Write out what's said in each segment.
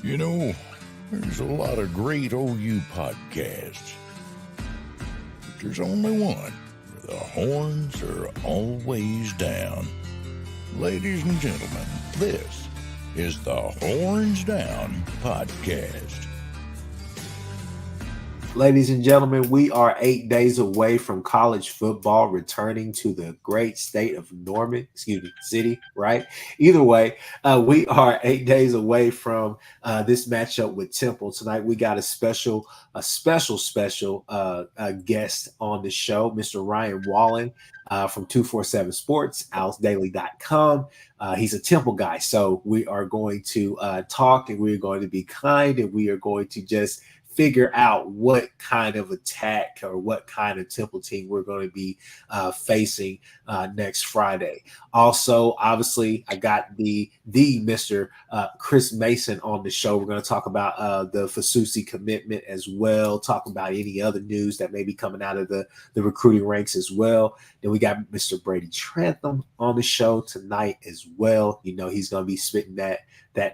You know, there's a lot of great OU podcasts, but there's only one where the horns are always down. Ladies and gentlemen, this is the Horns Down Podcast. Ladies and gentlemen, we are 8 days away from college football returning to the great state of city, right? Either way, we are 8 days away from this matchup with Temple. Tonight, we got a special guest on the show, Mr. Ryan Wallen from 247 Sports, AlsDaily.com. He's a Temple guy, so we are going to talk, and we're going to be kind, and we are going to just figure out what kind of attack or what kind of Temple team we're going to be facing next Friday. Also, obviously, I got the Mr. Chris Mason on the show. We're going to talk about the Fasusi commitment as well, talk about any other news that may be coming out of the recruiting ranks as well. Then we got Mr. Brady Trantham on the show tonight as well. You know, he's going to be spitting that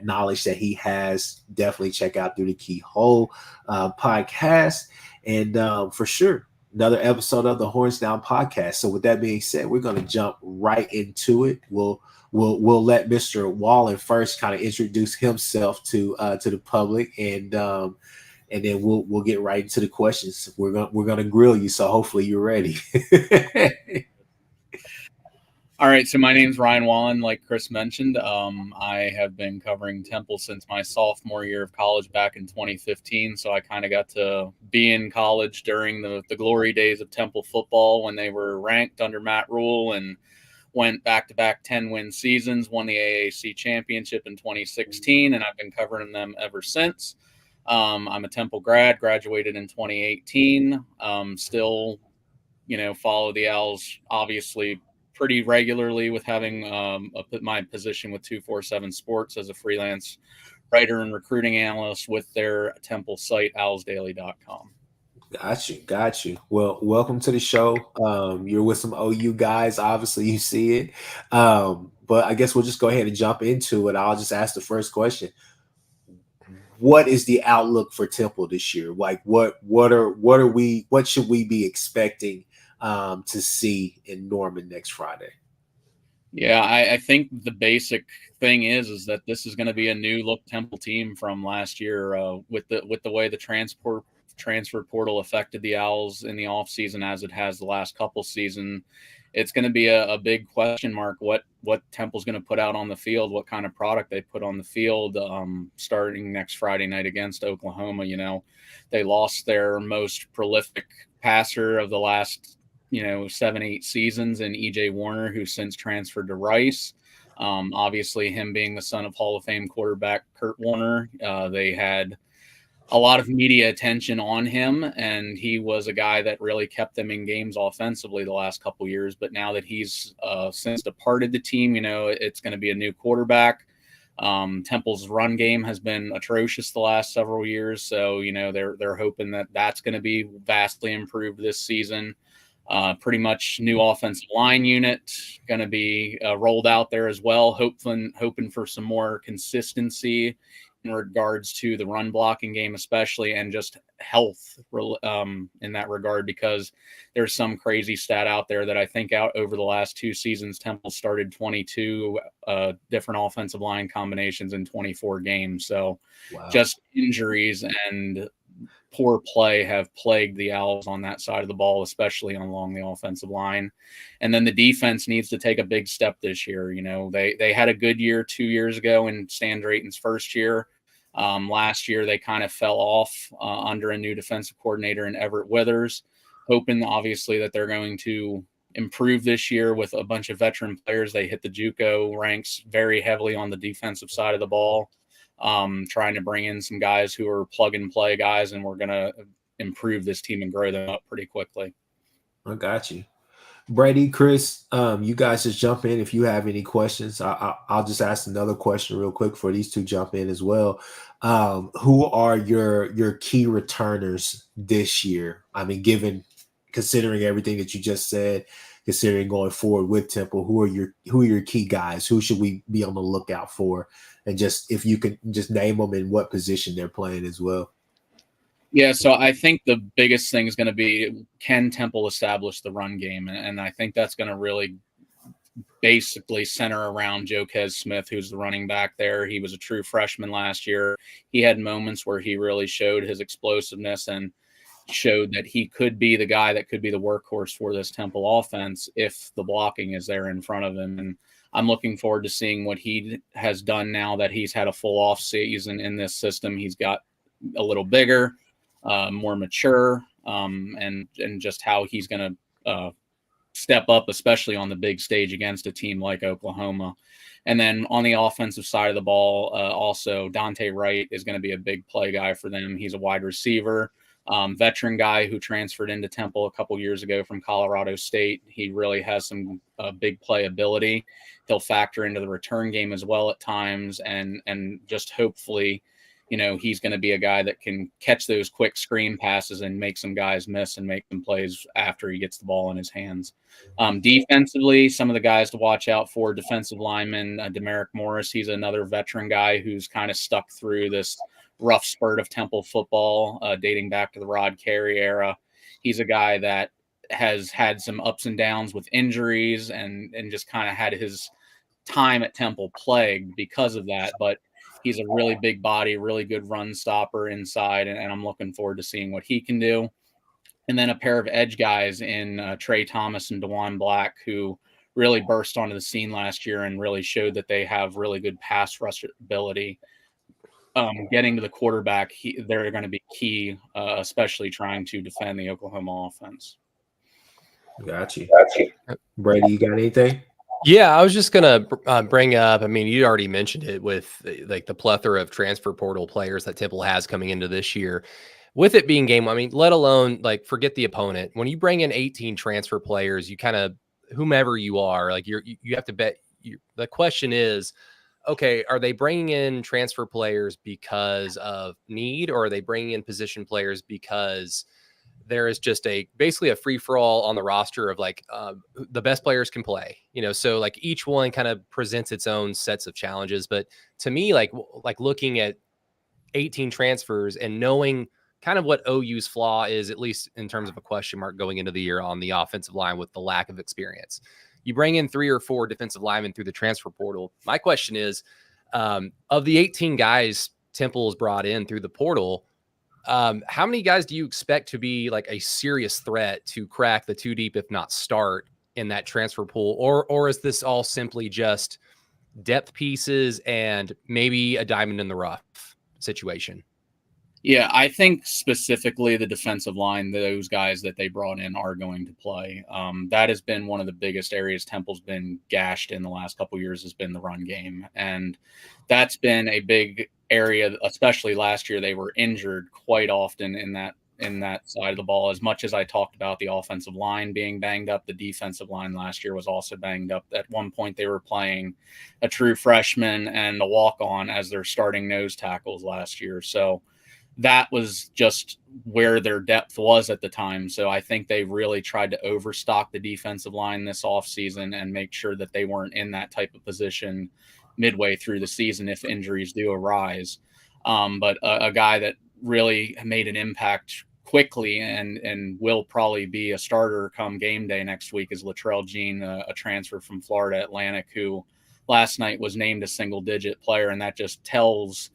knowledge that he has. Definitely check out Through the Keyhole podcast, and for sure another episode of the Horns Down podcast. So with that being said, we're going to jump right into it. We'll let Mr. Wallen first kind of introduce himself to the public, and then we'll get right into the questions. We're gonna grill you, so hopefully you're ready. All right, so my name's Ryan Wallen, like Chris mentioned. I have been covering Temple since my sophomore year of college back in 2015, so I kind of got to be in college during the glory days of Temple football when they were ranked under Matt Rule and went back-to-back 10-win seasons, won the AAC championship in 2016, and I've been covering them ever since. I'm a Temple grad, graduated in 2018, still, follow the Owls, obviously, pretty regularly with having my position with 247 Sports as a freelance writer and recruiting analyst with their Temple site, owlsdaily.com. Got you. Well, welcome to the show. You're with some OU guys. Obviously, you see it. But I guess we'll just go ahead and jump into it. I'll just ask the first question. What is the outlook for Temple this year? Like, what should we be expecting to see in Norman next Friday? Yeah, I think the basic thing is that this is going to be a new look Temple team from last year with the way the transfer portal affected the Owls in the offseason as it has the last couple seasons. It's going to be a big question mark what Temple's going to put out on the field, what kind of product they put on the field starting next Friday night against Oklahoma. They lost their most prolific passer of the last 7-8 seasons in EJ Warner, who's since transferred to Rice. Obviously, him being the son of Hall of Fame quarterback Kurt Warner, they had a lot of media attention on him, and he was a guy that really kept them in games offensively the last couple years. But now that he's since departed the team, it's going to be a new quarterback. Temple's run game has been atrocious the last several years, so they're hoping that that's going to be vastly improved this season. Pretty much new offensive line unit going to be rolled out there as well, hoping for some more consistency in regards to the run blocking game, especially, and just health in that regard, because there's some crazy stat out there that I think out over the last 2 seasons, Temple started 22 different offensive line combinations in 24 games. So wow. Just injuries and poor play have plagued the Owls on that side of the ball, especially along the offensive line. And then the defense needs to take a big step this year. They had a good year 2 years ago in Stan Drayton's first year. Last year, they kind of fell off under a new defensive coordinator in Everett Withers, hoping obviously that they're going to improve this year with a bunch of veteran players. They hit the JUCO ranks very heavily on the defensive side of the ball, trying to bring in some guys who are plug and play guys, and we're going to improve this team and grow them up pretty quickly. I got you. Brady, Chris, you guys just jump in if you have any questions. I'll just ask another question real quick for these two jump in as well. Who are your key returners this year? I mean, considering everything that you just said, considering going forward with Temple? Who are your key guys? Who should we be on the lookout for? And just if you can just name them and what position they're playing as well. Yeah, so I think the biggest thing is going to be, can Temple establish the run game? And I think that's going to really basically center around Joquez Smith, who's the running back there. He was a true freshman last year. He had moments where he really showed his explosiveness and showed that he could be the guy that could be the workhorse for this Temple offense if the blocking is there in front of him. And I'm looking forward to seeing what he has done now that he's had a full off season in this system. He's got a little bigger, more mature, and just how he's going to step up, especially on the big stage against a team like Oklahoma. And then on the offensive side of the ball, also Dante Wright is going to be a big play guy for them. He's a wide receiver, veteran guy who transferred into Temple a couple years ago from Colorado State. He really has some big play ability. He'll factor into the return game as well at times, and just hopefully, he's going to be a guy that can catch those quick screen passes and make some guys miss and make some plays after he gets the ball in his hands. Defensively, some of the guys to watch out for: defensive lineman Demerick Morris. He's another veteran guy who's kind of stuck through this rough spurt of Temple football, dating back to the Rod Carey era. He's a guy that has had some ups and downs with injuries and just kind of had his time at Temple plagued because of that. But he's a really big body, really good run stopper inside, and I'm looking forward to seeing what he can do. And then a pair of edge guys in Trey Thomas and DeJuan Black, who really burst onto the scene last year and really showed that they have really good pass rush ability. Getting to the quarterback, they're going to be key, especially trying to defend the Oklahoma offense. Got you. Brady, you got anything? Yeah, I was just going to bring up, I mean, you already mentioned it with like the plethora of transfer portal players that Temple has coming into this year. With it being game, I mean, let alone like forget the opponent. When you bring in 18 transfer players, you kind of, whomever you are, like you have to bet. The question is, okay, are they bringing in transfer players because of need, or are they bringing in position players because there is just basically a free for all on the roster of like the best players can play, so like each one kind of presents its own sets of challenges. But to me, like looking at 18 transfers and knowing kind of what OU's flaw is, at least in terms of a question mark going into the year on the offensive line with the lack of experience. You bring in 3 or 4 defensive linemen through the transfer portal. My question is, of the 18 guys Temple has brought in through the portal, how many guys do you expect to be like a serious threat to crack the 2 deep, if not start in that transfer pool? Or is this all simply just depth pieces and maybe a diamond in the rough situation? Yeah, I think specifically the defensive line, those guys that they brought in are going to play. That has been one of the biggest areas Temple's been gashed in the last couple of years, has been the run game. And that's been a big area, especially last year. They were injured quite often in that side of the ball. As much as I talked about the offensive line being banged up, the defensive line last year was also banged up. At one point, they were playing a true freshman and a walk-on as their starting nose tackles last year. So that was just where their depth was at the time. So I think they really tried to overstock the defensive line this offseason and make sure that they weren't in that type of position midway through the season if injuries do arise. But a guy that really made an impact quickly and will probably be a starter come game day next week is Latrell Jean, a transfer from Florida Atlantic, who last night was named a single-digit player, and that just tells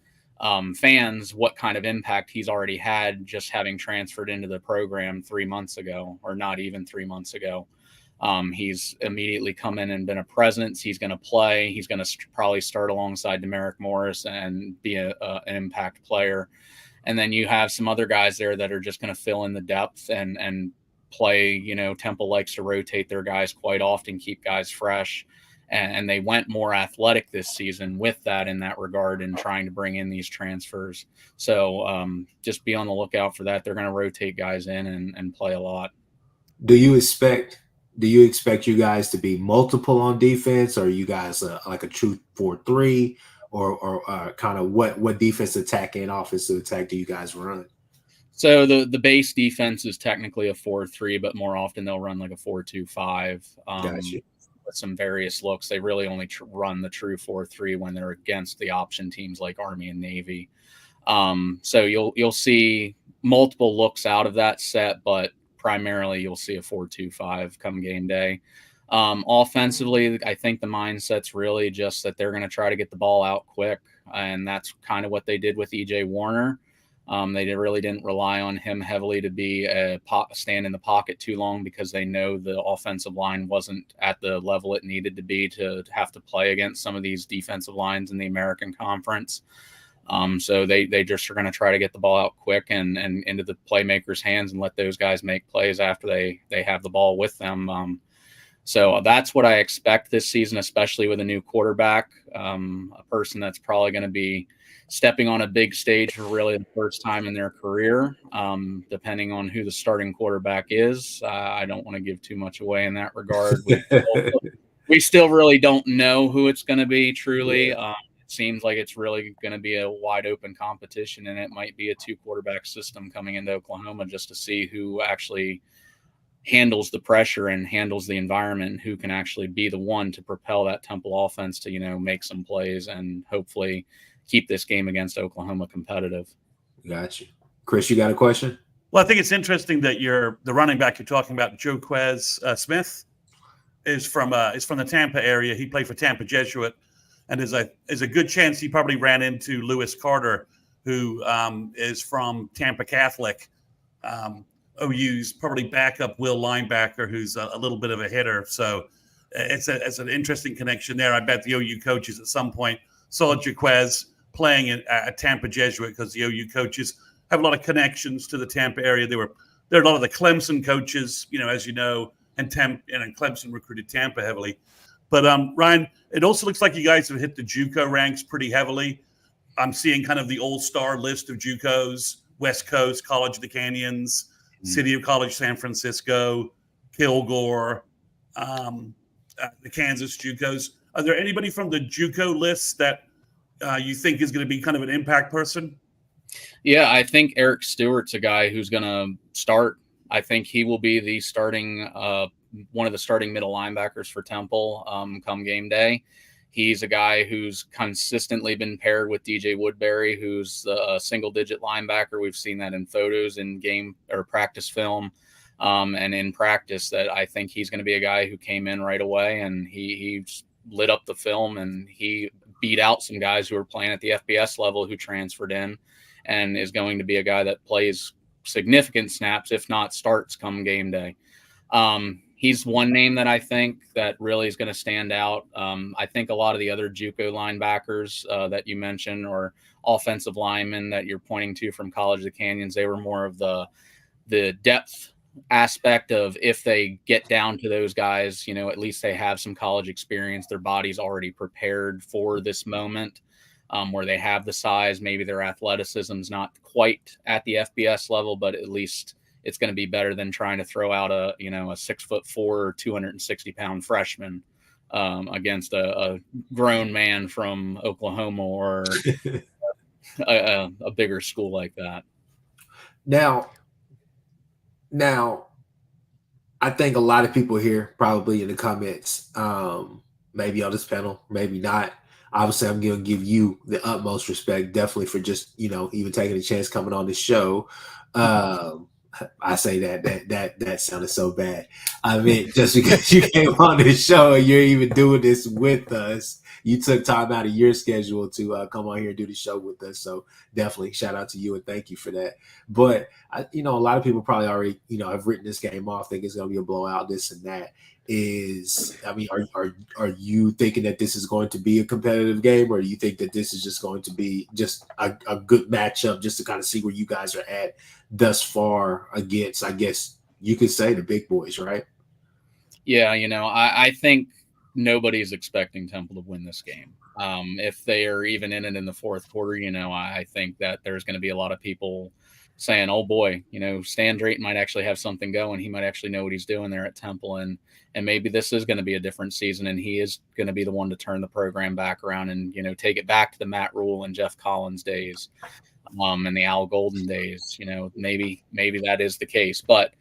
fans what kind of impact he's already had just having transferred into the program 3 months ago, or not even 3 months ago. He's immediately come in and been a presence. He's going to play. He's going to probably start alongside Demerick Morris and be an impact player. And then you have some other guys there that are just going to fill in the depth and play. Temple likes to rotate their guys quite often, keep guys fresh. And they went more athletic this season with that in that regard and trying to bring in these transfers. So just be on the lookout for that. They're going to rotate guys in and play a lot. Do you expect you guys to be multiple on defense, or are you guys like a true 4-3, or kind of what defense attack and offensive attack do you guys run? So the base defense is technically a 4-3, but more often they'll run like a 4-2-5. Gotcha. With some various looks. They really only run the true 4-3 when they're against the option teams like Army and Navy. So you'll see multiple looks out of that set, but primarily you'll see a 4-2-5 come game day. Offensively, I think the mindset's really just that they're going to try to get the ball out quick, and that's kind of what they did with EJ Warner. They really didn't rely on him heavily to be stand in the pocket too long because they know the offensive line wasn't at the level it needed to be to have to play against some of these defensive lines in the American Conference. So they just are going to try to get the ball out quick and into the playmakers' hands and let those guys make plays after they have the ball with them. So that's what I expect this season, especially with a new quarterback, a person that's probably going to be stepping on a big stage for really the first time in their career, depending on who the starting quarterback is. I don't want to give too much away in that regard. We still really don't know who it's going to be, truly. Yeah. It seems like it's really going to be a wide open competition, and it might be a 2-quarterback system coming into Oklahoma just to see who actually handles the pressure and handles the environment, who can actually be the one to propel that Temple offense to, make some plays and hopefully keep this game against Oklahoma competitive. Gotcha. Chris, you got a question? Well, I think it's interesting that the running back you're talking about, Joquez Smith, is from the Tampa area. He played for Tampa Jesuit, and there's a good chance he probably ran into Lewis Carter, who is from Tampa Catholic. OU's probably backup will linebacker who's a little bit of a hitter. So it's an interesting connection there. I bet the OU coaches at some point saw Jaquez playing at Tampa Jesuit because the OU coaches have a lot of connections to the Tampa area. There are a lot of the Clemson coaches, as you know, and Clemson recruited Tampa heavily. But Ryan, it also looks like you guys have hit the JUCO ranks pretty heavily. I'm seeing kind of the all-star list of JUCOs: West Coast, College of the Canyons, City of College, San Francisco, Kilgore, the Kansas JUCOs. Are there anybody from the JUCO list that you think is going to be kind of an impact person? Yeah, I think Eric Stewart's a guy who's going to start. I think he will be the starting one of the starting middle linebackers for Temple come game day. He's a guy who's consistently been paired with DJ Woodbury, who's a single-digit linebacker. We've seen that in photos, in game or practice film, and in practice. That I think he's going to be a guy who came in right away, and he lit up the film, and he beat out some guys who were playing at the FBS level who transferred in, and is going to be a guy that plays significant snaps, if not starts, come game day. He's one name that I think that really is going to stand out. I think a lot of the other JUCO linebackers that you mentioned, or offensive linemen that you're pointing to from College of the Canyons, they were more of the depth aspect of, if they get down to those guys, at least they have some college experience. Their body's already prepared for this moment, where they have the size. Maybe their athleticism's not quite at the FBS level, but at least it's going to be better than trying to throw out a 6'4", 260-pound freshman against a grown man from Oklahoma or a bigger school like that. Now, I think a lot of people here probably in the comments, maybe on this panel, maybe not. Obviously, I'm going to give you the utmost respect, definitely, for just, even taking a chance coming on this show. I say that sounded so bad. I mean, just because you came on this show and you're even doing this with us, you took time out of your schedule to come on here and do the show with us. So definitely shout out to you and thank you for that. But a lot of people probably already, have written this game off, think it's going to be a blowout, this and that. Are you thinking that this is going to be a competitive game, or do you think that this is just going to be just a good matchup just to kind of see where you guys are at thus far against, I guess you could say, the big boys, right? Yeah, I think nobody's expecting Temple to win this game. If they are even in it in the fourth quarter, I think that there's going to be a lot of people saying, oh boy, Stan Drayton might actually have something going. He might actually know what he's doing there at Temple. And maybe this is going to be a different season, and he is going to be the one to turn the program back around and, take it back to the Matt Rule and Jeff Collins days. in the Al Golden days. Maybe that is the case, but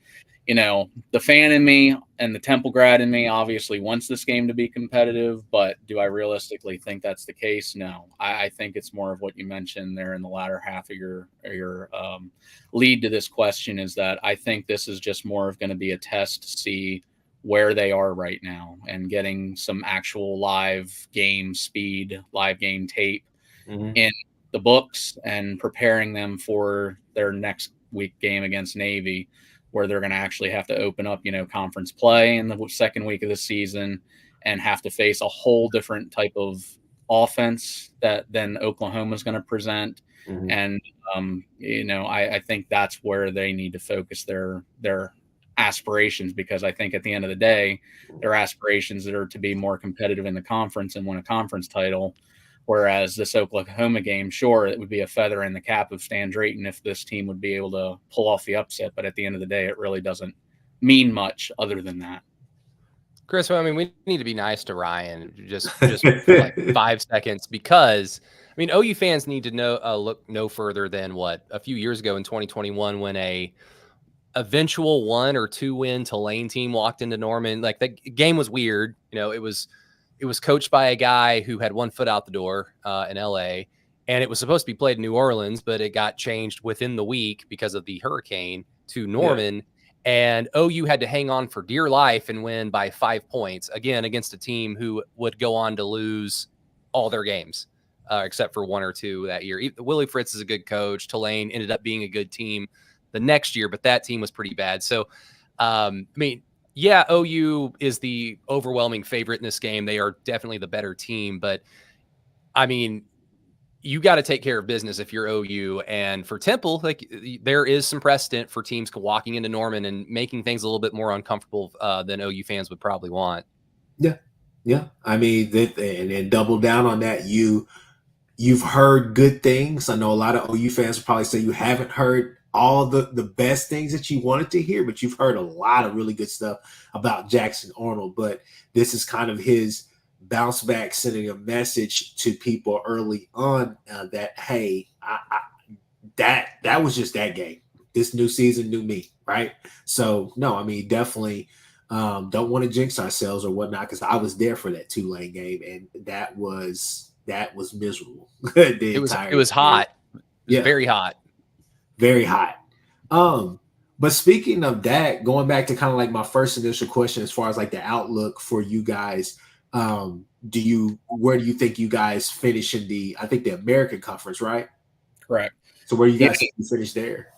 the fan in me and the Temple grad in me obviously wants this game to be competitive, but do I realistically think that's the case? No. I think it's more of what you mentioned there in the latter half of your lead to this question, is that I think this is just more of going to be a test to see where they are right now and getting some actual live game speed, live game tape in the books and preparing them for their next week game against Navy, where they're going to actually have to open up, conference play in the second week of the season and have to face a whole different type of offense than Oklahoma's going to present. And, I think that's where they need to focus their aspirations, because I think at the end of the day, their aspirations are to be more competitive in the conference and win a conference title. Whereas this Oklahoma game, sure, it would be a feather in the cap of Stan Drayton if this team would be able to pull off the upset. But at the end of the day, it really doesn't mean much other than that. Chris, well, I mean, we need to be nice to Ryan just for like 5 seconds, because I mean, OU fans need to look no further than what a few years ago in 2021, when a eventual 1 or 2 win Tulane team walked into Norman. Like, the game was weird. It was coached by a guy who had 1 foot out the door in LA, and it was supposed to be played in New Orleans, but it got changed within the week because of the hurricane to Norman. Yeah. And OU had to hang on for dear life and win by 5 points, again, against a team who would go on to lose all their games, except for 1 or 2 that year. Willie Fritz is a good coach. Tulane ended up being a good team the next year, but that team was pretty bad. So, I mean, yeah, OU is the overwhelming favorite in this game. They are definitely the better team, but I mean, you got to take care of business if you're OU. And for Temple, like, there is some precedent for teams walking into Norman and making things a little bit more uncomfortable than OU fans would probably want. Yeah. I mean, and double down on that. You've heard good things. I know a lot of OU fans will probably say you haven't heard all the best things that you wanted to hear, but you've heard a lot of really good stuff about Jackson Arnold. But this is kind of his bounce back, sending a message to people early on that, hey, that was just that game. This new season, new me, right? So, no, I mean, definitely don't want to jinx ourselves or whatnot, because I was there for that Tulane game, and that was miserable. It was hot. It was very hot. Very hot. But speaking of that, going back to kind of like my first initial question, as far as like the outlook for you guys, where do you think you guys finish in the American Conference, right? Correct. So where you guys think you finish there?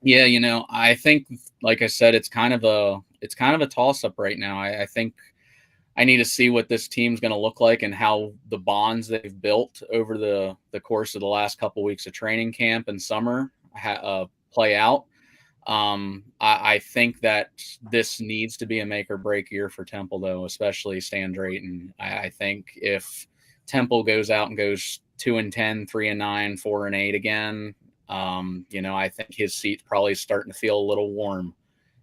Yeah, I think, like I said, it's kind of a toss-up right now. I think I need to see what this team's going to look like and how the bonds they've built over the course of the last couple of weeks of training camp and summer play out. I think that this needs to be a make or break year for Temple, though, especially Stan Drayton. I think if Temple goes out and goes 2-10, 3-9, 4-8 again, I think his seat's probably starting to feel a little warm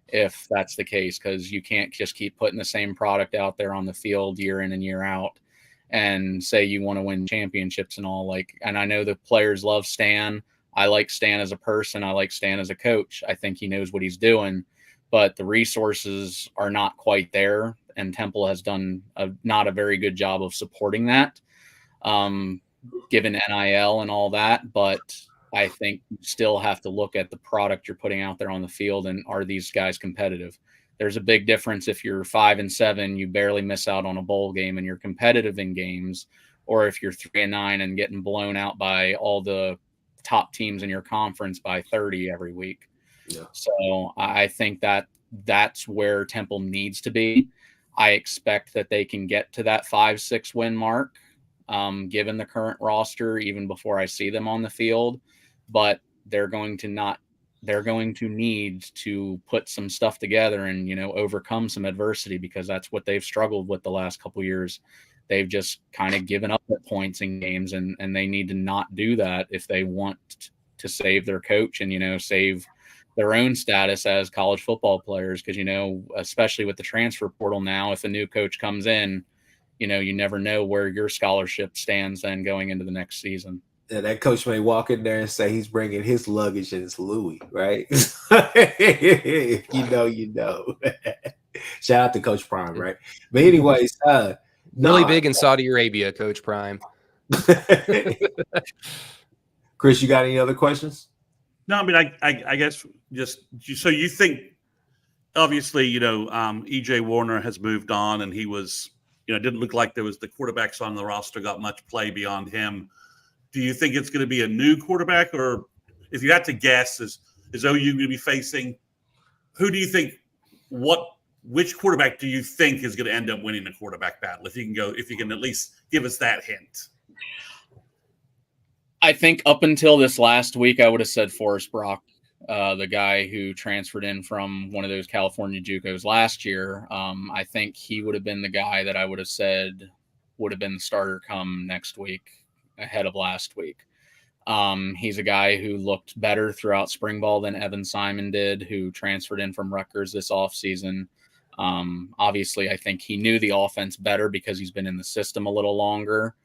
if that's the case, because you can't just keep putting the same product out there on the field year in and year out and say you want to win championships and all. And I know the players love Stan. I like Stan as a person. I like Stan as a coach. I think he knows what he's doing, but the resources are not quite there, and Temple has done not a very good job of supporting that, given NIL and all that. But I think you still have to look at the product you're putting out there on the field, and are these guys competitive? There's a big difference if you're 5-7, you barely miss out on a bowl game and you're competitive in games, or if you're 3-9 and getting blown out by all the top teams in your conference by 30 every week. Yeah. So I think that's where Temple needs to be. I expect that they can get to that 5-6 win mark, given the current roster, even before I see them on the field. But they're going to need to put some stuff together and, overcome some adversity, because that's what they've struggled with the last couple of years. They've just kind of given up at points in games, and they need to not do that if they want to save their coach and, save their own status as college football players. Because, especially with the transfer portal now, if a new coach comes in, you never know where your scholarship stands then going into the next season. And that coach may walk in there and say he's bringing his luggage and it's Louis, right? You know, you know. Shout out to Coach Prime, right? But anyways, Really big in Saudi Arabia, Coach Prime. Chris, you got any other questions? No, I mean, I guess just so you think, obviously, EJ Warner has moved on, and he was, it didn't look like there was the quarterbacks on the roster got much play beyond him. Do you think it's going to be a new quarterback, or if you had to guess, is OU going to be facing? Who do you think? Which quarterback do you think is going to end up winning the quarterback battle? If you can at least give us that hint. I think up until this last week, I would have said Forrest Brock, the guy who transferred in from one of those California JUCOs last year. I think he would have been the guy that I would have said would have been the starter come next week, ahead of last week. He's a guy who looked better throughout spring ball than Evan Simon did, who transferred in from Rutgers this offseason. Obviously, I think he knew the offense better because he's been in the system a little longer.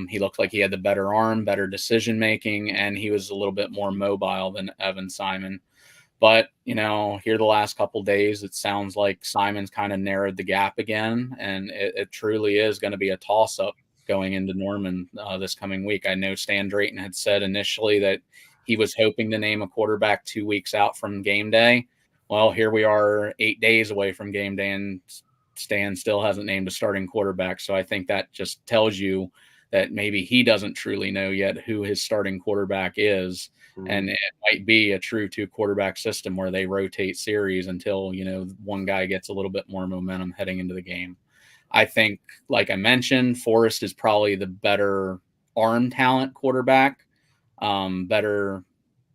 He looked like he had the better arm, better decision-making, and he was a little bit more mobile than Evan Simon. But, here the last couple days, it sounds like Simon's kind of narrowed the gap again, and it truly is going to be a toss-up going into Norman this coming week. I know Stan Drayton had said initially that he was hoping to name a quarterback 2 weeks out from game day. Well, here we are 8 days away from game day, and Stan still hasn't named a starting quarterback. So I think that just tells you that maybe he doesn't truly know yet who his starting quarterback is. Mm-hmm. And it might be a true 2-quarterback system where they rotate series until, one guy gets a little bit more momentum heading into the game. I think, like I mentioned, Forrest is probably the better arm talent quarterback, better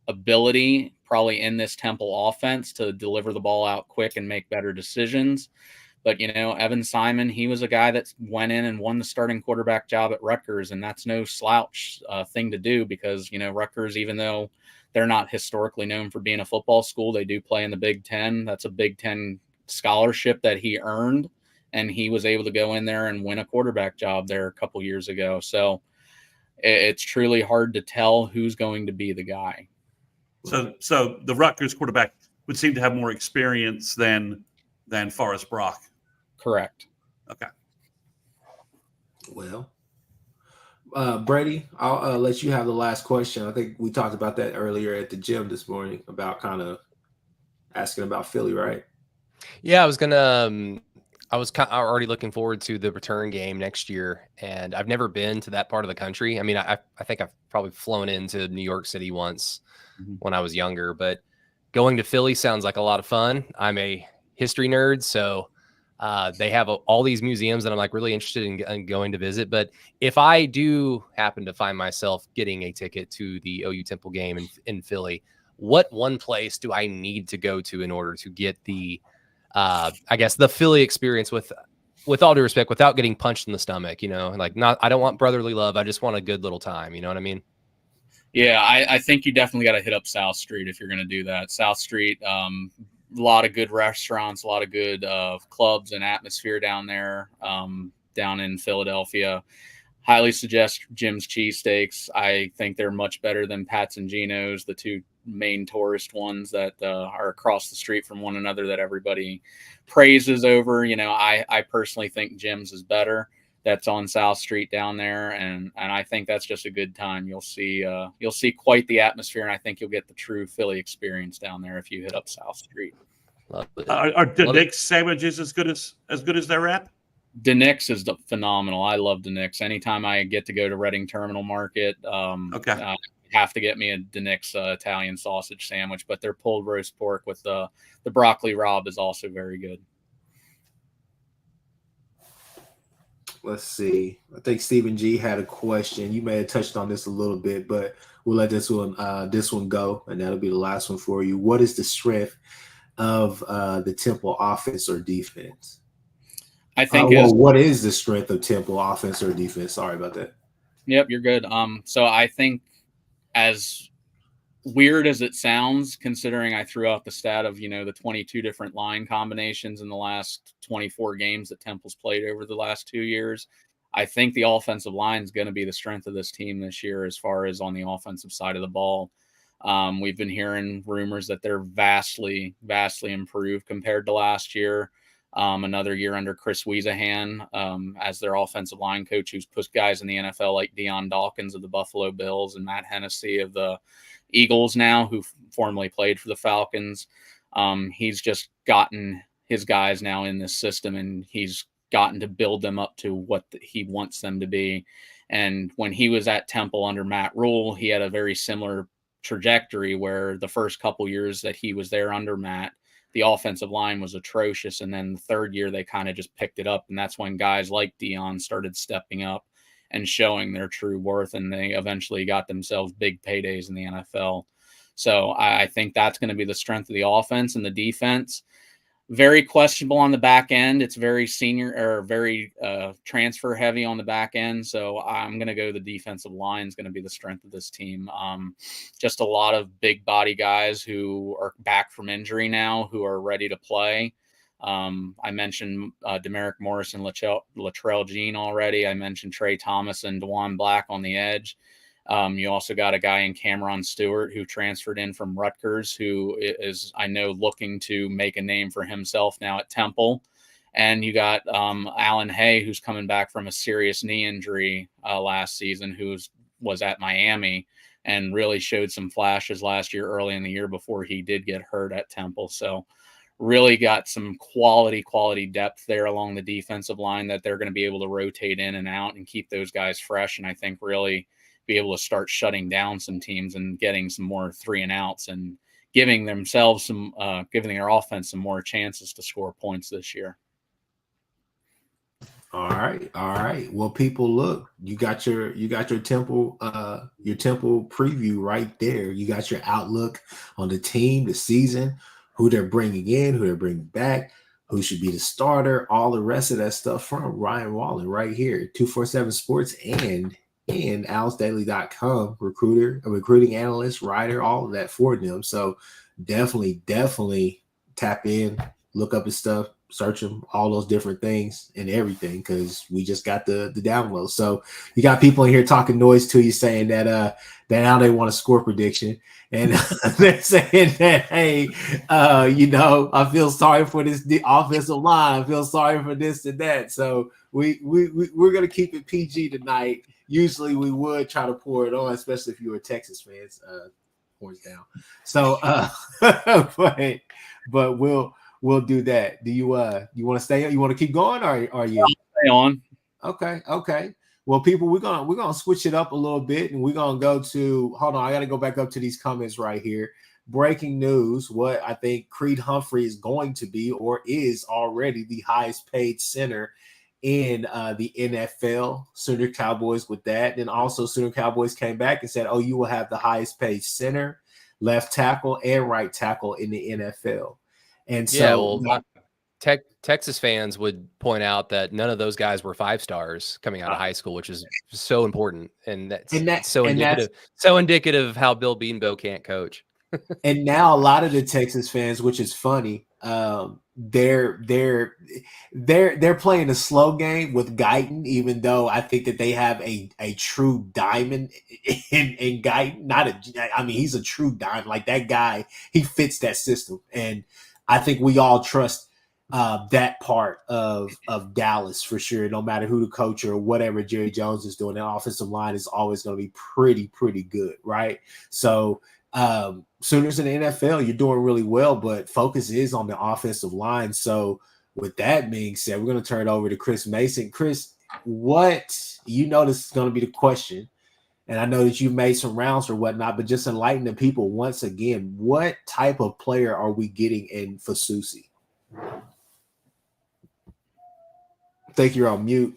ability probably in this Temple offense to deliver the ball out quick and make better decisions. But, Evan Simon, he was a guy that went in and won the starting quarterback job at Rutgers, and that's no slouch thing to do because, Rutgers, even though they're not historically known for being a football school, they do play in the Big Ten. That's a Big Ten scholarship that he earned, and he was able to go in there and win a quarterback job there a couple years ago. So it's truly hard to tell who's going to be the guy. So the Rutgers quarterback would seem to have more experience than Forrest Brock. Correct. Okay. Well, Brady, I'll let you have the last question. I think we talked about that earlier at the gym this morning about kind of asking about Philly, right? Yeah, I was already looking forward to the return game next year, and I've never been to that part of the country. I mean, I think I've probably flown into New York City once when I was younger, but going to Philly sounds like a lot of fun. I'm a history nerd, so they have all these museums that I'm like really interested in going to visit. But if I do happen to find myself getting a ticket to the OU Temple game in Philly, what one place do I need to go to in order to get the I guess the Philly experience with all due respect, without getting punched in the stomach, I don't want brotherly love. I just want a good little time. You know what I mean? Yeah, I think you definitely got to hit up South Street if you're going to do that. South Street, a lot of good restaurants, a lot of good clubs and atmosphere down there, down in Philadelphia. Highly suggest Jim's Cheesesteaks. I think they're much better than Pat's and Gino's, the two main tourist ones that are across the street from one another that everybody praises over. I personally think Jim's is better. That's on South Street down there, and I think that's just a good time. You'll see quite the atmosphere, and I think you'll get the true Philly experience down there if you hit up South Street. Are the Nick's sandwiches as good as their wrap? DeNick's is phenomenal. I love DeNick's. Anytime I get to go to Reading Terminal Market, I have to get me a DeNick's Italian sausage sandwich. But their pulled roast pork with the broccoli rabe is also very good. Let's see. I think Stephen G had a question. You may have touched on this a little bit, but we'll let this one go, and that'll be the last one for you. What is the strength of the Temple offense or defense? I think what is the strength of Temple offense or defense? Sorry about that. Yep, you're good. So I think, as weird as it sounds, considering I threw out the stat of, the 22 different line combinations in the last 24 games that Temple's played over the last 2 years, I think the offensive line is going to be the strength of this team this year as far as on the offensive side of the ball. We've been hearing rumors that they're vastly improved compared to last year. Another year under Chris Wiesahan as their offensive line coach, who's pushed guys in the NFL like Deion Dawkins of the Buffalo Bills and Matt Hennessy of the Eagles now, who formerly played for the Falcons. He's just gotten his guys now in this system, and he's gotten to build them up to what he wants them to be. And when he was at Temple under Matt Rule, he had a very similar trajectory where the first couple years that he was there under Matt, the offensive line was atrocious. And then the third year, they kind of just picked it up. And that's when guys like Deion started stepping up and showing their true worth. And they eventually got themselves big paydays in the NFL. So I think that's going to be the strength of the offense. And the defense, very questionable on the back end. It's very very transfer heavy on the back end. So I'm going to go the defensive line is going to be the strength of this team. Just a lot of big body guys who are back from injury now, who are ready to play. I mentioned Demeric Morris and Latrell Jean already. I mentioned Trey Thomas and DeJuan Black on the edge. You also got a guy in Cameron Stewart who transferred in from Rutgers, who is, I know, looking to make a name for himself now at Temple. And you got Alan Hay, who's coming back from a serious knee injury last season, who was at Miami and really showed some flashes last year, early in the year before he did get hurt at Temple. So really got some quality depth there along the defensive line that they're going to be able to rotate in and out and keep those guys fresh. And I think really be able to start shutting down some teams and getting some more 3-and-outs and giving themselves some, giving their offense some more chances to score points this year. All right. Well, people, look, you got your Temple preview right there. You got your outlook on the team, the season, who they're bringing in, who they're bringing back, who should be the starter, all the rest of that stuff from Ryan Wallen right here, 247 Sports and AlsDaily.com, recruiting analyst, writer, all of that for them. So definitely tap in, look up his stuff, search him, all those different things and everything, because we just got the download. So you got people in here talking noise to you, saying that now they want a score prediction, and they're saying that, hey, I feel sorry for the offensive line, I feel sorry for this and that. So we're gonna keep it PG tonight. Usually we would try to pour it on, especially if you were Texas fans, horns down. So but we'll do that. Do you want to stay? You want to keep going, or are you? I'll stay on. Okay. Well, people, we're gonna switch it up a little bit, and we're gonna go to. Hold on, I got to go back up to these comments right here. Breaking news: what I think Creed Humphrey is going to be, or is already, the highest paid center in the NFL. Sooner Cowboys with that. Then also Sooner Cowboys came back and said, you will have the highest paid center, left tackle, and right tackle in the NFL. And so Texas fans would point out that none of those guys were 5 stars coming out of high school, which is so important. And that's so indicative of how Bill Beanbo can't coach. And now a lot of the Texas fans, which is funny, they're playing a slow game with Guyton, even though I think that they have a true diamond in Guyton. He's a true diamond. Like, that guy, he fits that system, and I think we all trust that part of Dallas for sure. No matter who the coach or whatever Jerry Jones is doing, that offensive line is always going to be pretty good, right? So Sooners in the NFL, you're doing really well, but focus is on the offensive line. So with that being said, we're going to turn it over to Chris Mason. Chris, this is going to be the question, and I know that you made some rounds or whatnot, but just enlighten the people once again, what type of player are we getting in Fasusi? I think you're on mute.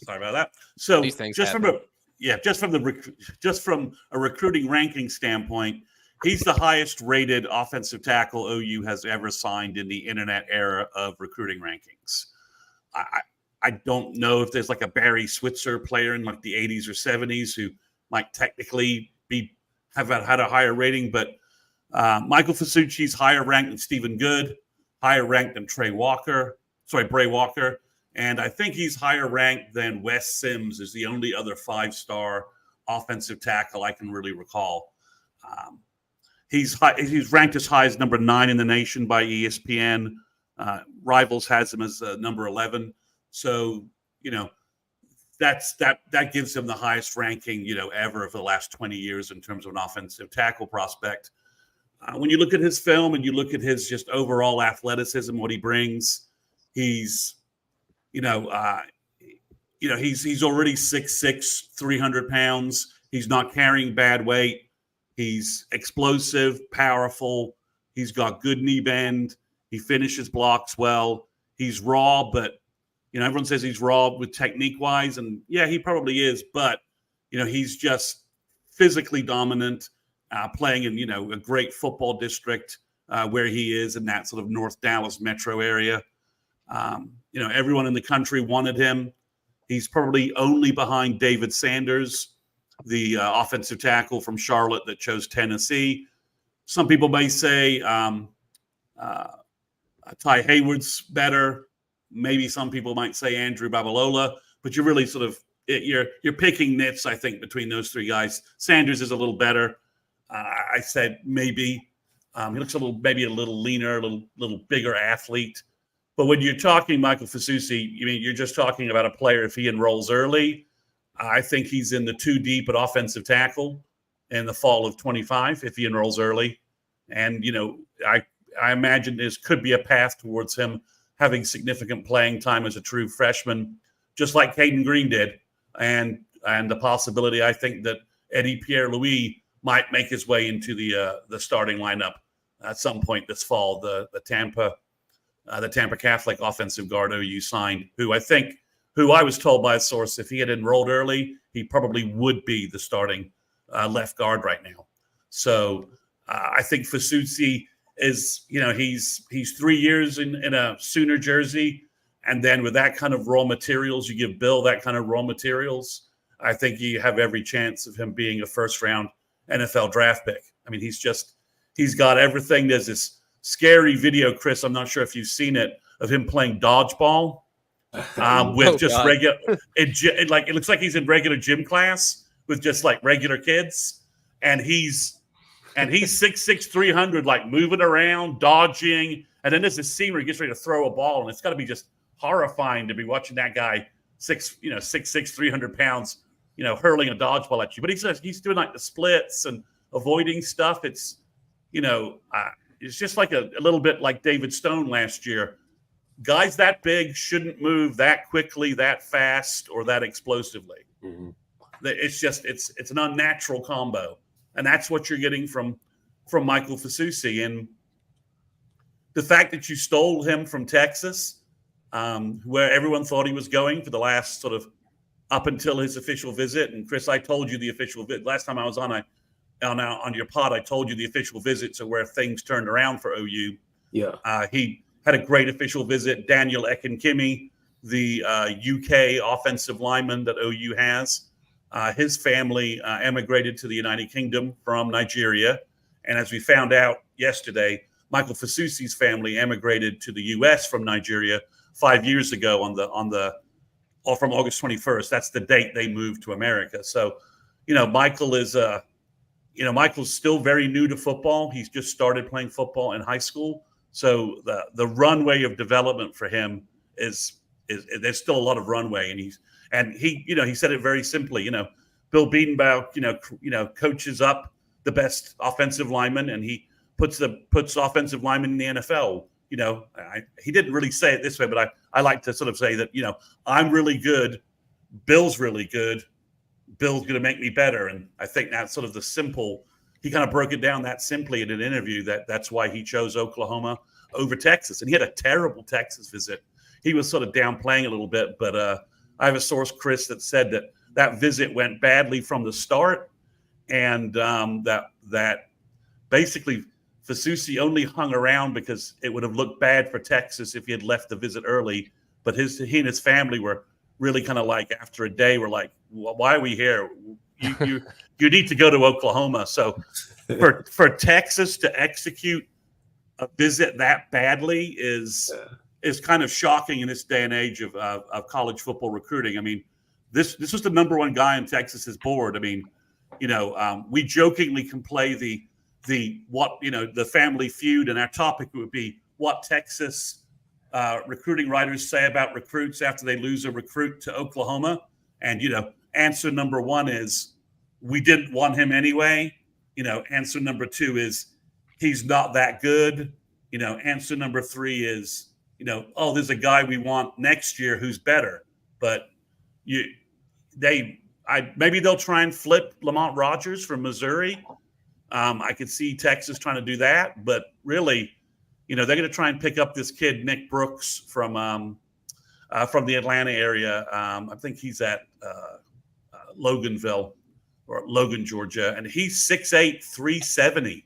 Sorry about that. So These things just happen. from a recruiting ranking standpoint, he's the highest rated offensive tackle OU has ever signed in the internet era of recruiting rankings. I don't know if there's like a Barry Switzer player in like the 80s or 70s who might technically have had a higher rating, but Michael Fasucci's higher ranked than Stephen Good, higher ranked than Trey Walker, Bray Walker. And I think he's higher ranked than Wes Sims is the only other 5-star offensive tackle I can really recall. He's ranked as high as number 9 in the nation by ESPN. Rivals has him as number 11. So, that gives him the highest ranking, ever for the last 20 years in terms of an offensive tackle prospect. When you look at his film and you look at his just overall athleticism, what he brings, he's already 6'6", 300 pounds. He's not carrying bad weight. He's explosive, powerful. He's got good knee bend. He finishes blocks well. He's raw, but everyone says he's raw with technique-wise, and yeah, he probably is. But he's just physically dominant, playing in a great football district where he is in that sort of North Dallas metro area. Everyone in the country wanted him. He's probably only behind David Sanders, the offensive tackle from Charlotte that chose Tennessee. Some people may say Ty Hayward's better. Maybe some people might say Andrew Babalola, but you're really sort of you're picking nits, I think, between those three guys. Sanders is a little better. I said maybe he looks maybe a little leaner, a little bigger athlete. But when you're talking Michael Fasusi, you're just talking about a player. If he enrolls early, I think he's in the 2 deep at offensive tackle in the fall of 25 if he enrolls early. And, I imagine this could be a path towards him having significant playing time as a true freshman, just like Caden Green did. And the possibility, I think, that Eddie Pierre-Louis might make his way into the starting lineup at some point this fall. The Tampa Catholic offensive guard OU signed, who I was told by a source, if he had enrolled early, he probably would be the starting left guard right now. So I think Fasusi is, he's 3 years in a Sooner jersey. And then with that kind of raw materials, you give Bill that kind of raw materials, I think you have every chance of him being a first-round NFL draft pick. I mean, he's got everything. There's this scary video, Chris, I'm not sure if you've seen it, of him playing dodgeball with just regular, it looks like he's in regular gym class with just like regular kids. And he's 6'6", 300, like moving around, dodging. And then there's this scene where he gets ready to throw a ball, and it's got to be just horrifying to be watching that guy 6'6", 300 pounds, hurling a dodgeball at you. But he's doing like the splits and avoiding stuff. It's, it's just like a little bit like David Stone last year. Guys that big shouldn't move that quickly, that fast, or that explosively. Mm-hmm. It's an unnatural combo. And that's what you're getting from Michael Fasusi. And the fact that you stole him from Texas, where everyone thought he was going for the last sort of up until his official visit. And Chris, I told you the official visit last time I was on your pod. I told you the official visit to where things turned around for OU. Yeah, he had a great official visit. Daniel Ekinkimi, the UK offensive lineman that OU has. His family emigrated to the United Kingdom from Nigeria. And as we found out yesterday, Michael Fasusi's family emigrated to the U.S. from Nigeria 5 years ago from August 21st. That's the date they moved to America. So, Michael is, Michael's still very new to football. He's just started playing football in high school. So the runway of development for him is there's still a lot of runway. And he said it very simply, Bill Biedenbauer, coaches up the best offensive lineman, and he puts offensive linemen in the NFL. He didn't really say it this way, but I like to sort of say that, I'm really good. Bill's really good. Bill's going to make me better. And I think that's sort of the simple, he kind of broke it down that simply in an interview that's why he chose Oklahoma over Texas. And he had a terrible Texas visit. He was sort of downplaying a little bit, but I have a source, Chris, that said that visit went badly from the start. And that basically Fasusi only hung around because it would have looked bad for Texas if he had left the visit early. But he and his family were really kind of like, after a day, were like, why are we here? You need to go to Oklahoma. So for Texas to execute a visit that badly is is kind of shocking in this day and age of college football recruiting. I mean, this was the number one guy on Texas's board. I mean, we jokingly can play the Family Feud, and our topic would be what Texas recruiting writers say about recruits after they lose a recruit to Oklahoma. And answer number one is we didn't want him anyway. Answer number two is he's not that good. Answer number three is there's a guy we want next year who's better. But maybe they'll try and flip Lamont Rogers from Missouri. I could see Texas trying to do that, but really, they're going to try and pick up this kid Nick Brooks from the Atlanta area. I think he's at Logan, Georgia, and he's 6'8", 370.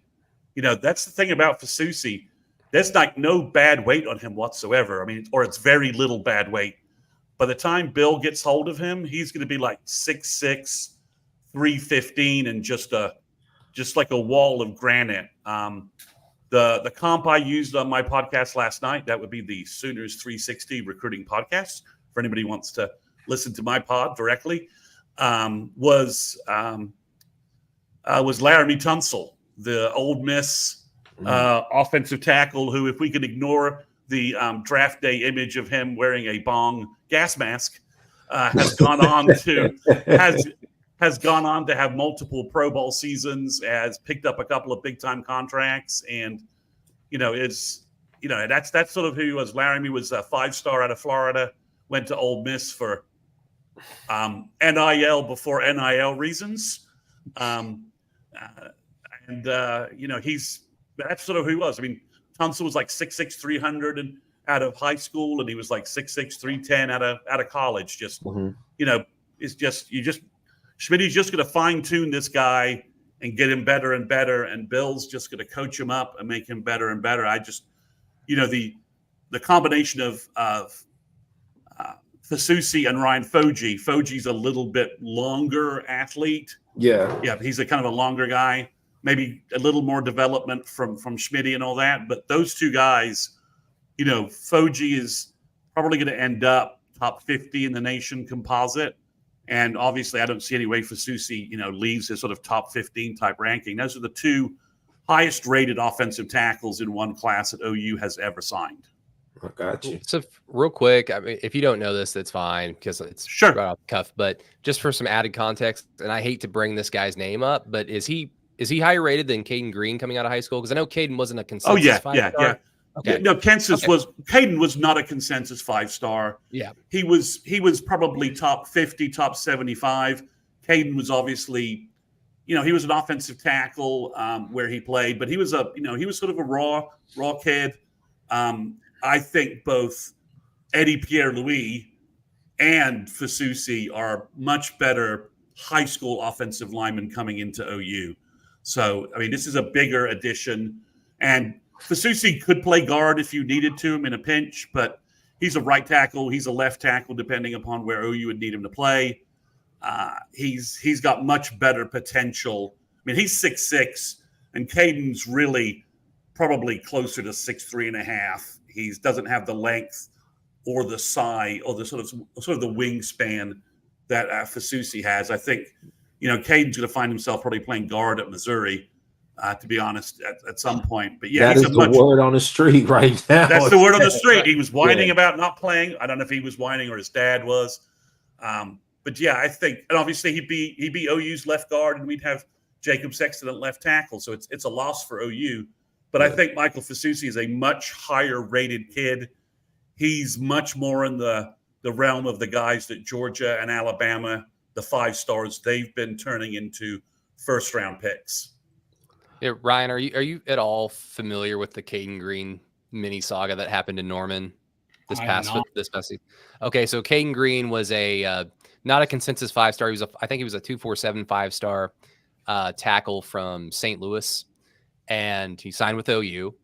That's the thing about Fasusi. There's like no bad weight on him whatsoever. I mean, or it's very little bad weight. By the time Bill gets hold of him, he's going to be like 6'6", 315, and just like a wall of granite. The comp I used on my podcast last night, that would be the Sooners 360 recruiting podcast. For anybody who wants to listen to my pod directly, was Laramie Tunsil, the Ole Miss offensive tackle, who, if we could ignore the draft day image of him wearing a bong gas mask, has gone on to have multiple Pro Bowl seasons, has picked up a couple of big time contracts, and that's sort of who he was. Laramie was a 5-star out of Florida, went to Ole Miss for NIL before NIL reasons, that's sort of who he was. I mean, Tunsil was like 6'6", 300 and out of high school, and he was like 6'6", 310 out of college. It's just Schmidt's just going to fine tune this guy and get him better and better, and Bill's just going to coach him up and make him better and better. I just, the combination of Fasusi and Ryan Foji. Foji's a little bit longer athlete. Yeah, he's a kind of a longer guy. Maybe a little more development from Schmidt and all that. But those two guys, Foji is probably going to end up top 50 in the nation composite. And obviously, I don't see any way Fasusi, leaves his sort of top 15 type ranking. Those are the two highest rated offensive tackles in one class that OU has ever signed. I got you. So real quick, I mean, if you don't know this, that's fine because it's sure right off the cuff. But just for some added context, and I hate to bring this guy's name up, but is he higher rated than Caden Green coming out of high school? Because I know Caden wasn't a consensus 5-star. Yeah. Okay. Yeah, no, Caden was not a consensus 5-star. Yeah. He was probably top 50, top 75. Caden was obviously, he was an offensive tackle where he played, but he was sort of a raw kid. I think both Eddie Pierre-Louis and Fasusi are much better high school offensive linemen coming into OU. So, I mean, this is a bigger addition. And Fasusi could play guard if you needed to him in a pinch, but he's a right tackle. He's a left tackle, depending upon where OU would need him to play. He's got much better potential. I mean, he's 6'6", and Caden's really probably closer to 6'3.5". He doesn't have the length or the size or the sort of the wingspan that Fasusi has. I think, Caden's going to find himself probably playing guard at Missouri, to be honest, at some point. But yeah, that is the word on the street right now. That's the word on the street. He was whining about not playing. I don't know if he was whining or his dad was. But yeah, I think, and obviously he'd be OU's left guard, and we'd have Jacob Sexton at left tackle. So it's a loss for OU. But I think Michael Fasusi is a much higher rated kid. He's much more in the realm of the guys that Georgia and Alabama, the 5-stars, they've been turning into first-round picks. Yeah, Ryan, are you at all familiar with the Caden Green mini saga that happened in Norman this past season? Okay, so Caden Green was not a consensus 5-star. I think he was a 247 5-star tackle from St. Louis. And he signed with OU,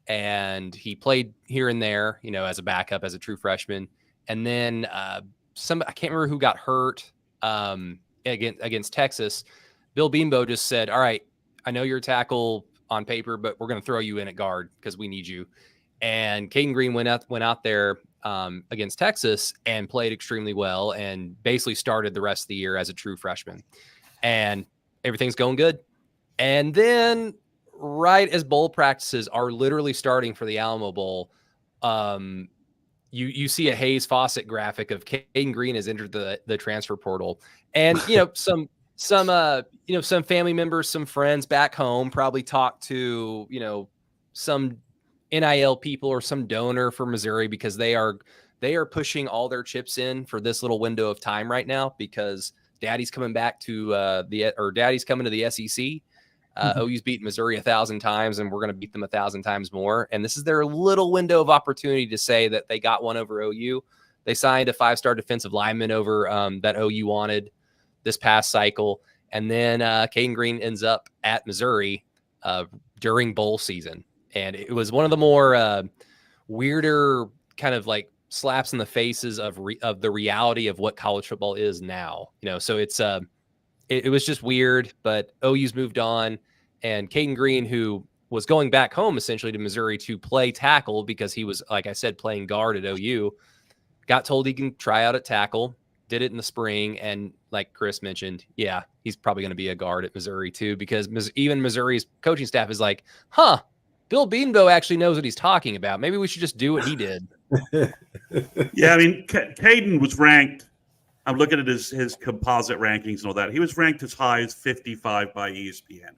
and he played here and there, as a backup, as a true freshman. And then I can't remember who got hurt against Texas. Bill Beambo just said, "All right, I know you're a tackle on paper, but we're going to throw you in at guard because we need you." And Caden Green went out there against Texas and played extremely well and basically started the rest of the year as a true freshman. And everything's going good. And then right as bowl practices are literally starting for the Alamo Bowl, you see a Hayes Fawcett graphic of Caden Green has entered the transfer portal. And, some family members, some friends back home probably talked to, some NIL people or some donor for Missouri because they are pushing all their chips in for this little window of time right now because daddy's coming back to daddy's coming to the SEC. OU's beaten Missouri 1,000 times, and we're going to beat them 1,000 times more. And this is their little window of opportunity to say that they got one over OU. They signed a 5-star defensive lineman over that OU wanted this past cycle. And then Caden Green ends up at Missouri during bowl season. And it was one of the more weirder kind of like slaps in the faces of the reality of what college football is now. So it's it was just weird, but OU's moved on. And Caden Green, who was going back home essentially to Missouri to play tackle because he was, like I said, playing guard at OU, got told he can try out at tackle, did it in the spring. And like Chris mentioned, yeah, he's probably going to be a guard at Missouri too, because even Missouri's coaching staff is like, Bill Beanbo actually knows what he's talking about. Maybe we should just do what he did. Yeah, I mean, Caden was ranked. I'm looking at his composite rankings and all that. He was ranked as high as 55 by ESPN.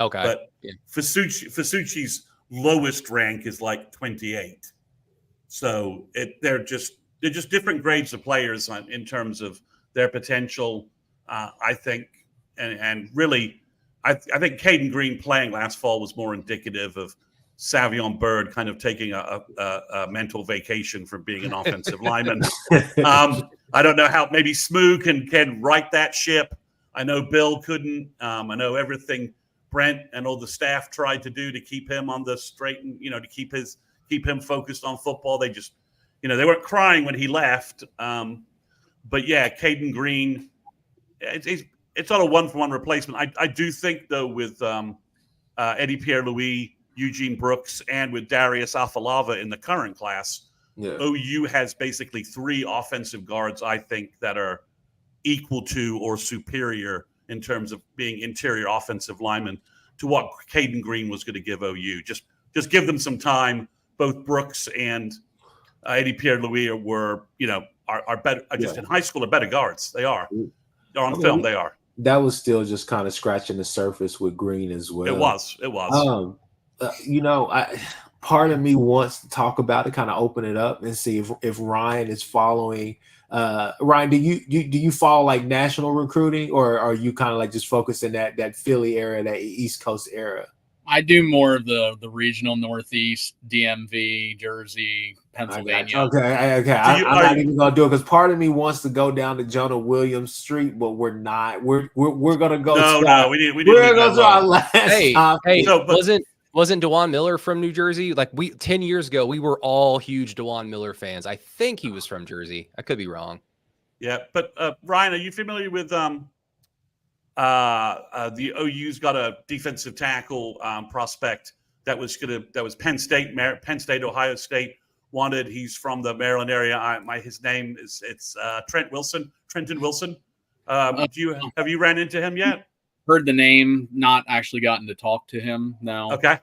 Okay. But Fasucci's lowest rank is like 28. So they're just different grades of players in terms of their potential, I think. And really, I think Caden Green playing last fall was more indicative of Savion Byrd kind of taking a mental vacation from being an offensive lineman. I don't know how maybe Smoo can right that ship. I know Bill couldn't. I know everything Brent and all the staff tried to do to keep him on the straight and, to keep him focused on football. They just, they weren't crying when he left. But yeah, Caden Green, it's not a 1-for-1 replacement. I do think though with Eddie Pierre-Louis, Eugene Brooks, and with Darius Afalava in the current class, OU has basically 3 offensive guards, I think, that are equal to or superior in terms of being interior offensive linemen to what Caden Green was going to give OU. Just give them some time. Both Brooks and Eddie Pierre-Louis are better. Just in high school, are better guards. They are. They're on film. They are. That was still just kind of scratching the surface with Green as well. It was. Part of me wants to talk about it, kind of open it up and see if Ryan is following. Ryan, do you follow like national recruiting, or are you kind of like just focused in that Philly area, that East Coast era? I do more of the regional Northeast, DMV, Jersey, Pennsylvania. Okay. I'm not even gonna do it because part of me wants to go down to Jonah Williams Street, but we're not. We're gonna go. No, we need. We're gonna go our last. Hey, wasn't DeJuan Miller from New Jersey? Like 10 years ago, we were all huge DeJuan Miller fans. I think he was from Jersey. I could be wrong. Yeah, but Ryan, are you familiar with the OU's got a defensive tackle prospect that was Penn State, Ohio State wanted. He's from the Maryland area. His name is Trenton Wilson. Have you ran into him yet? Heard the name, not actually gotten to talk to him. No. Okay.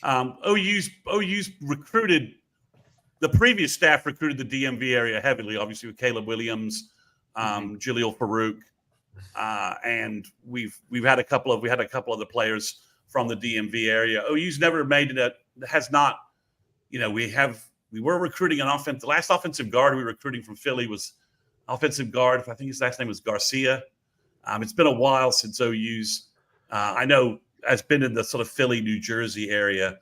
OU's recruited. The previous staff recruited the DMV area heavily, obviously with Caleb Williams, Jaleel Farouk. And we had a couple of the players from the DMV area. OU's never made it. Has not. We were recruiting an offense. The last offensive guard we were recruiting from Philly was offensive guard. I think his last name was Garcia. It's been a while since OU's. I know has been in the sort of Philly, New Jersey area.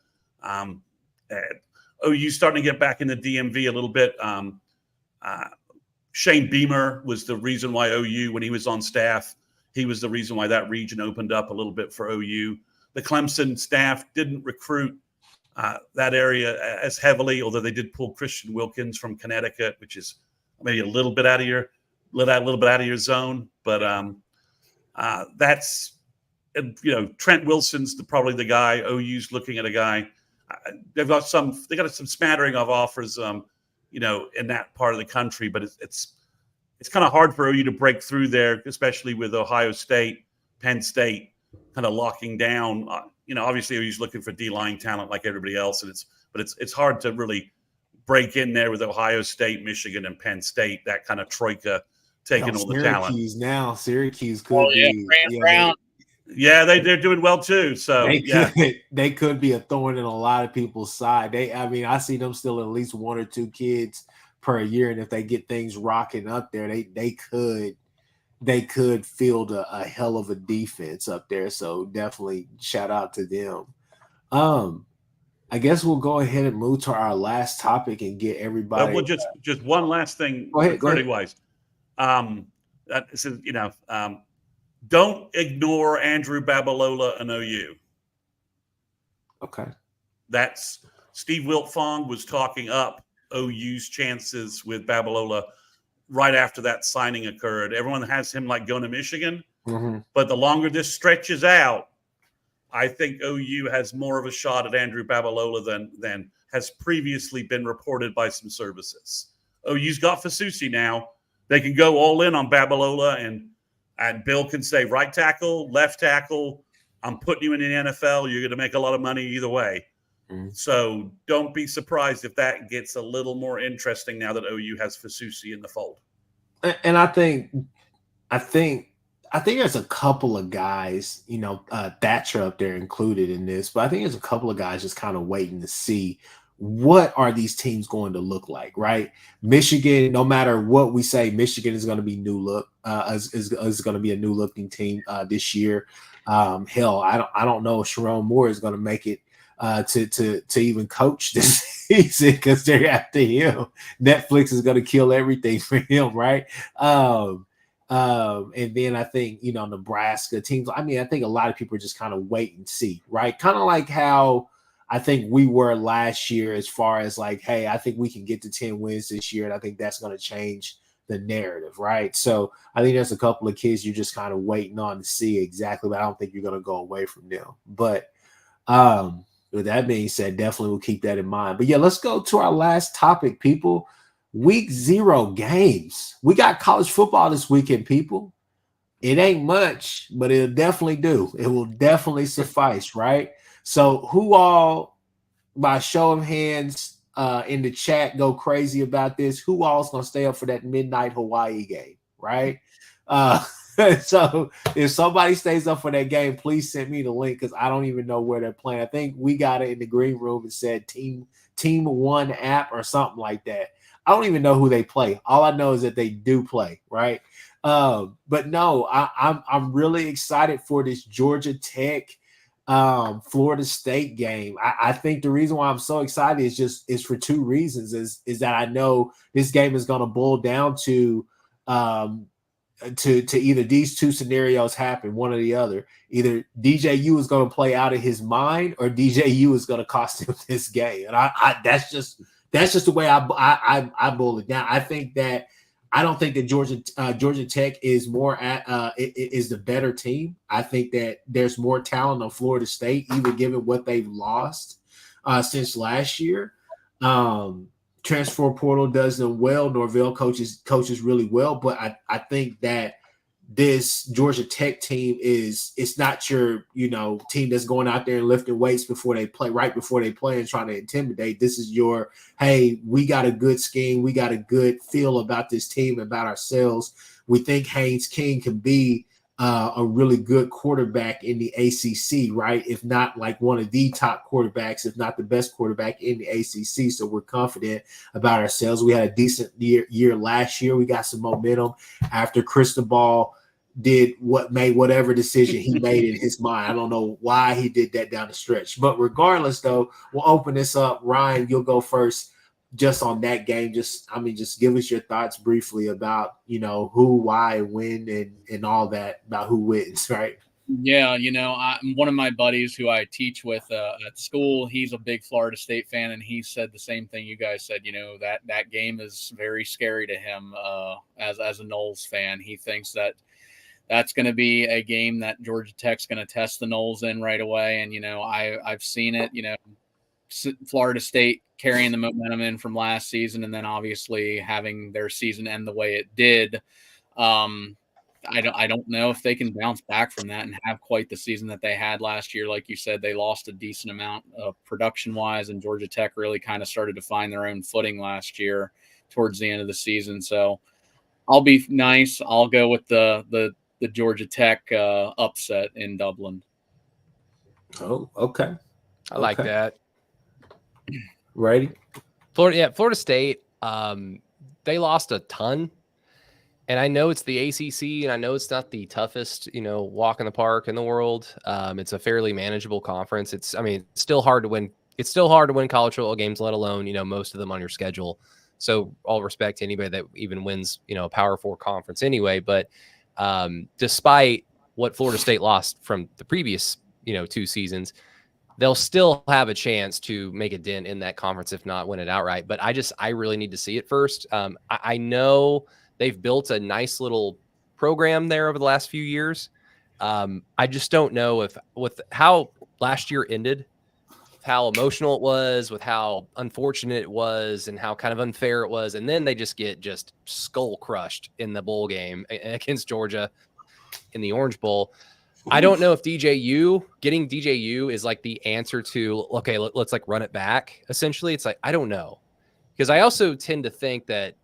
OU's starting to get back in the DMV a little bit. Shane Beamer was the reason why OU, when he was on staff, he was the reason why that region opened up a little bit for OU. The Clemson staff didn't recruit that area as heavily, although they did pull Christian Wilkins from Connecticut, which is maybe a little bit out of your zone. But that's Trent Wilson's probably the guy. OU's looking at a guy. They got some smattering of offers, in that part of the country, but it's kind of hard for OU to break through there, especially with Ohio State, Penn State kind of locking down. Obviously OU's looking for D-line talent like everybody else, and it's hard to really break in there with Ohio State, Michigan, and Penn State, that kind of troika taking all the talent. Syracuse could be. Brown. Yeah, they're doing well too. So they could be a thorn in a lot of people's side. I see them still at least 1 or 2 kids per year, and if they get things rocking up there, they could field a hell of a defense up there. So definitely shout out to them. I guess we'll go ahead and move to our last topic and get everybody. Well, just one last thing. Go ahead. Recruiting-wise, don't ignore Andrew Babalola and OU. Okay. That's Steve Wiltfong was talking up OU's chances with Babalola right after that signing occurred. Everyone has him like going to Michigan, but the longer this stretches out, I think OU has more of a shot at Andrew Babalola than has previously been reported by some services. OU's got Fasusi now. They can go all in on Babalola, and Bill can say right tackle, left tackle. I'm putting you in the NFL. You're going to make a lot of money either way. So don't be surprised if that gets a little more interesting now that OU has Fasusi in the fold. And I think there's a couple of guys, Thatcher up there included in this, but I think there's a couple of guys just kind of waiting to see what are these teams going to look like, right? Michigan, no matter what we say, Michigan is going to be new look, is going to be a new looking team this year. Hell, I don't know if Sharon Moore is going to make it to even coach this season because they're after him. Netflix is going to kill everything for him, right? And then I think, Nebraska teams, I think a lot of people are just kind of wait and see, right? Kind of like how I think we were last year as far as like, hey, I think we can get to 10 wins this year. And I think that's going to change the narrative, right? So I think there's a couple of kids you're just kind of waiting on to see exactly, but I don't think you're going to go away from them. But with that being said, definitely we'll keep that in mind. But yeah, let's go to our last topic, people. Week 0 games. We got college football this weekend, people. It ain't much, but it'll definitely do. It will definitely suffice, right? So who all, by show of hands in the chat, go crazy about this? Who all is going to stay up for that midnight Hawaii game, right? So if somebody stays up for that game, please send me the link because I don't even know where they're playing. I think we got it in the green room and said Team 1 app or something like that. I don't even know who they play. All I know is that they do play, right? But no, I'm really excited for this Georgia Tech Florida State game. I think the reason why I'm so excited is for 2 reasons. Is that I know this game is going to boil down to either these 2 scenarios happen, one or the other. Either DJU is going to play out of his mind, or DJU is going to cost him this game. And that's just the way I boil it down. I don't think that Georgia Tech is is the better team. I think that there's more talent on Florida State, even given what they've lost since last year. Transfer portal does them well. Norvell coaches really well, but I think that this Georgia Tech team it's not your team that's going out there and lifting weights before they play, right before they play, and trying to intimidate. This is your, hey, we got a good scheme, we got a good feel about this team, about ourselves. We think Haynes King can be a really good quarterback in the ACC, right? If not like one of the top quarterbacks, if not the best quarterback in the ACC. So we're confident about ourselves. We had a decent year last year. We got some momentum after Cristobal did whatever decision he made in his mind. I don't know why he did that down the stretch. But regardless, though, we'll open this up. Ryan, you'll go first. Just on that game, just give us your thoughts briefly about, who, why, when, and all that, about who wins, right? Yeah, one of my buddies who I teach with at school, he's a big Florida State fan, and he said the same thing you guys said. That game is very scary to him as a Noles fan. He thinks that's going to be a game that Georgia Tech's going to test the Noles in right away. And, I've seen it, Florida State carrying the momentum in from last season, and then obviously having their season end the way it did. I don't know if they can bounce back from that and have quite the season that they had last year. Like you said, they lost a decent amount of production wise, and Georgia Tech really kind of started to find their own footing last year towards the end of the season. So I'll be nice. I'll go with the Georgia Tech upset in Dublin. Oh, okay. I like that. Ready? Florida State, they lost a ton. And I know it's the ACC, and I know it's not the toughest, walk in the park in the world. It's a fairly manageable conference. It's still hard to win. It's still hard to win college football games, let alone, most of them on your schedule. So all respect to anybody that even wins, a Power 4 conference anyway. But despite what Florida State lost from the previous, 2 seasons, they'll still have a chance to make a dent in that conference, if not win it outright. But I really need to see it first. I know they've built a nice little program there over the last few years. I just don't know if with how last year ended, how emotional it was, with how unfortunate it was, and how kind of unfair it was. And then they just get skull crushed in the bowl game against Georgia in the Orange Bowl. I don't know if getting DJU is like the answer to, okay, let's like run it back. Essentially, it's like, I don't know. Because I also tend to think that,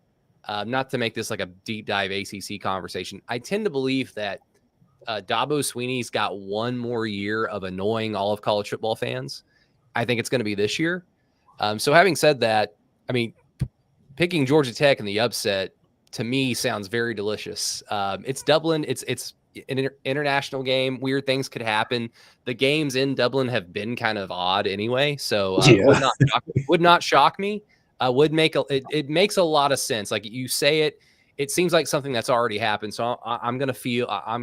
not to make this like a deep dive ACC conversation, I tend to believe that Dabo Swinney's got one more year of annoying all of college football fans. I think it's going to be this year. So having said that, picking Georgia Tech in the upset to me sounds very delicious. It's Dublin. It's an international game. Weird things could happen. The games in Dublin have been kind of odd anyway. So would not shock me. It makes a lot of sense. Like you say it, it seems like something that's already happened. So I'm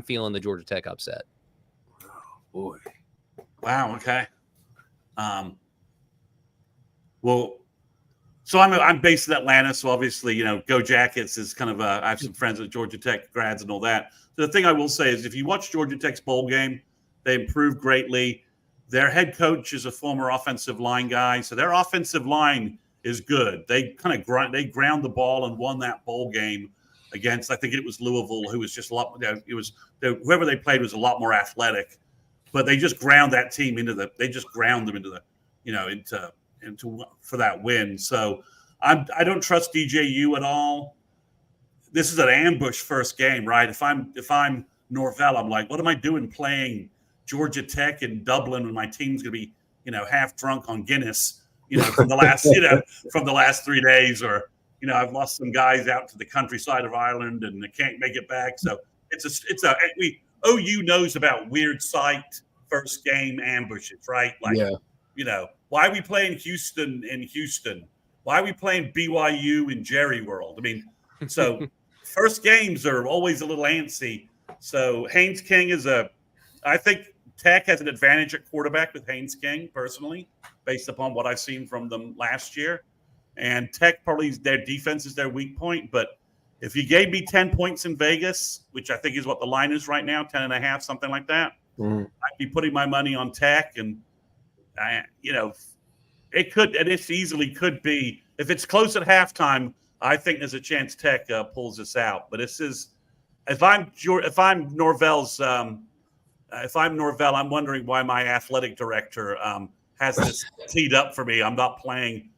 feeling the Georgia Tech upset. Oh, boy. Wow. Okay. Well, so I'm based in Atlanta. So obviously, Go Jackets is kind of I have some friends at Georgia Tech grads and all that. So the thing I will say is if you watch Georgia Tech's bowl game, they improved greatly. Their head coach is a former offensive line guy. So their offensive line is good. They kind of ground the ball and won that bowl game against, I think it was Louisville, who was just a lot. Whoever they played was a lot more athletic, but they just ground that team into for that win. So I don't trust DJU at all. This is an ambush first game, right? If I'm Norvell, I'm like, what am I doing playing Georgia Tech in Dublin when my team's going to be, half drunk on Guinness, from the last 3 days, or, I've lost some guys out to the countryside of Ireland and they can't make it back. So OU knows about weird site first game ambushes, right? Like, why are we playing Houston in Houston? Why are we playing BYU in Jerry World? So first games are always a little antsy. So Haynes King I think Tech has an advantage at quarterback with Haynes King, personally, based upon what I've seen from them last year. And Tech, probably their defense is their weak point. But if you gave me 10 points in Vegas, which I think is what the line is right now, 10.5, something like that, I'd be putting my money on Tech. And, it easily could be, if it's close at halftime, I think there's a chance Tech pulls this out. But if I'm Norvell, I'm wondering why my athletic director has this teed up for me. I'm not playing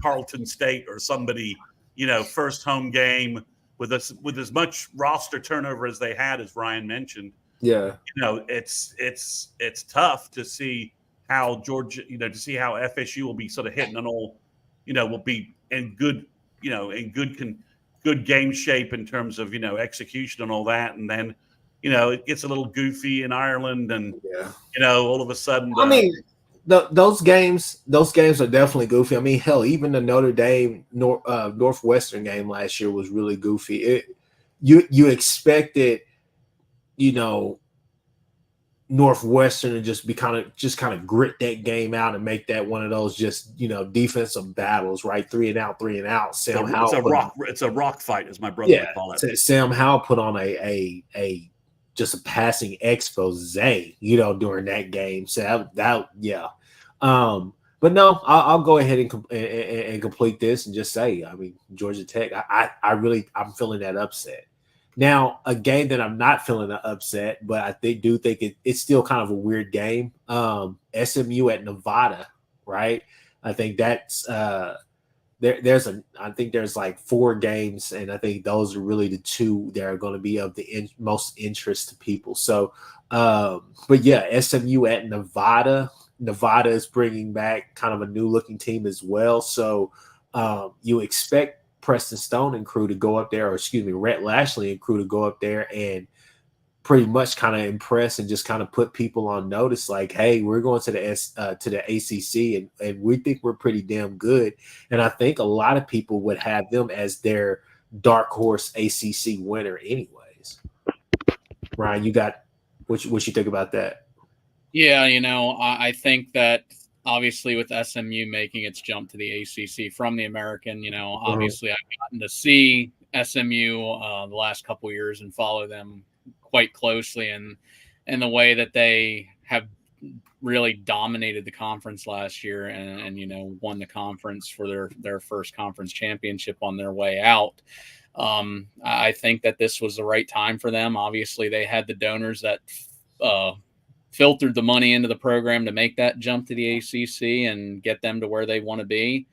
Tarleton State or somebody, first home game with as much roster turnover as they had, as Ryan mentioned. Yeah, it's tough to see how Georgia, to see how FSU will be sort of hitting an all, will be in good, good game shape in terms of execution and all that, and then it gets a little goofy in Ireland, and all of a sudden. Those games are definitely goofy. Hell, even the Notre Dame Northwestern game last year was really goofy. You expected, Northwestern to just kind of grit that game out and make that one of those just defensive battles, right? 3 and out. Sam Howell, it's a rock fight, as my brother would call it. Sam Howell put on a just a passing expose, during that game. So but But no, I'll go ahead and complete this and just say, I mean, Georgia Tech, I'm feeling that upset. Now, a game that I'm not feeling an upset, but I do think it's still kind of a weird game. SMU at Nevada, right? I think that's I think there's like 4 games, and I think those are really the 2 that are going to be of the most interest to people. So, but yeah, SMU at Nevada. Nevada is bringing back kind of a new looking team as well. So you expect Preston Stone and crew to go up there, or excuse me, Rhett Lashley and crew to go up there and pretty much kind of impress and just kind of put people on notice, like, hey, we're going to the ACC and we think we're pretty damn good. And I think a lot of people would have them as their dark horse ACC winner anyways. Ryan, you got what you think about that? Yeah, I think that obviously with SMU making its jump to the ACC from the American, obviously I've gotten to see SMU the last couple of years and follow them quite closely, and the way that they have really dominated the conference last year and won the conference for their first conference championship on their way out. I think that this was the right time for them. Obviously, they had the donors that filtered the money into the program to make that jump to the ACC and get them to where they want to be.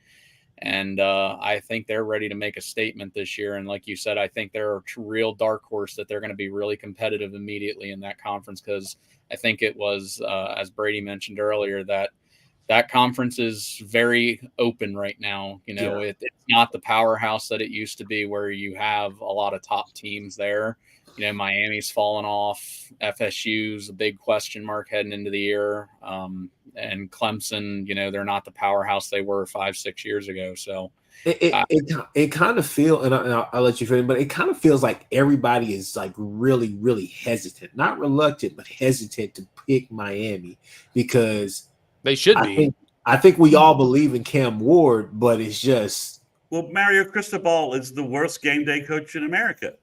And I think they're ready to make a statement this year. And like you said, I think they're a real dark horse that they're going to be really competitive immediately in that conference, because I think it was, as Brady mentioned earlier, that conference is very open right now. It's not the powerhouse that it used to be where you have a lot of top teams there. Miami's fallen off. FSU's a big question mark heading into the year. And Clemson, they're not the powerhouse they were 5-6 years ago. So it kind of feels, and I'll let you finish, but it kind of feels like everybody is like really, really hesitant, not reluctant, but hesitant to pick Miami, because they should be. I think we all believe in Cam Ward, but it's just. Well, Mario Cristobal is the worst game day coach in America.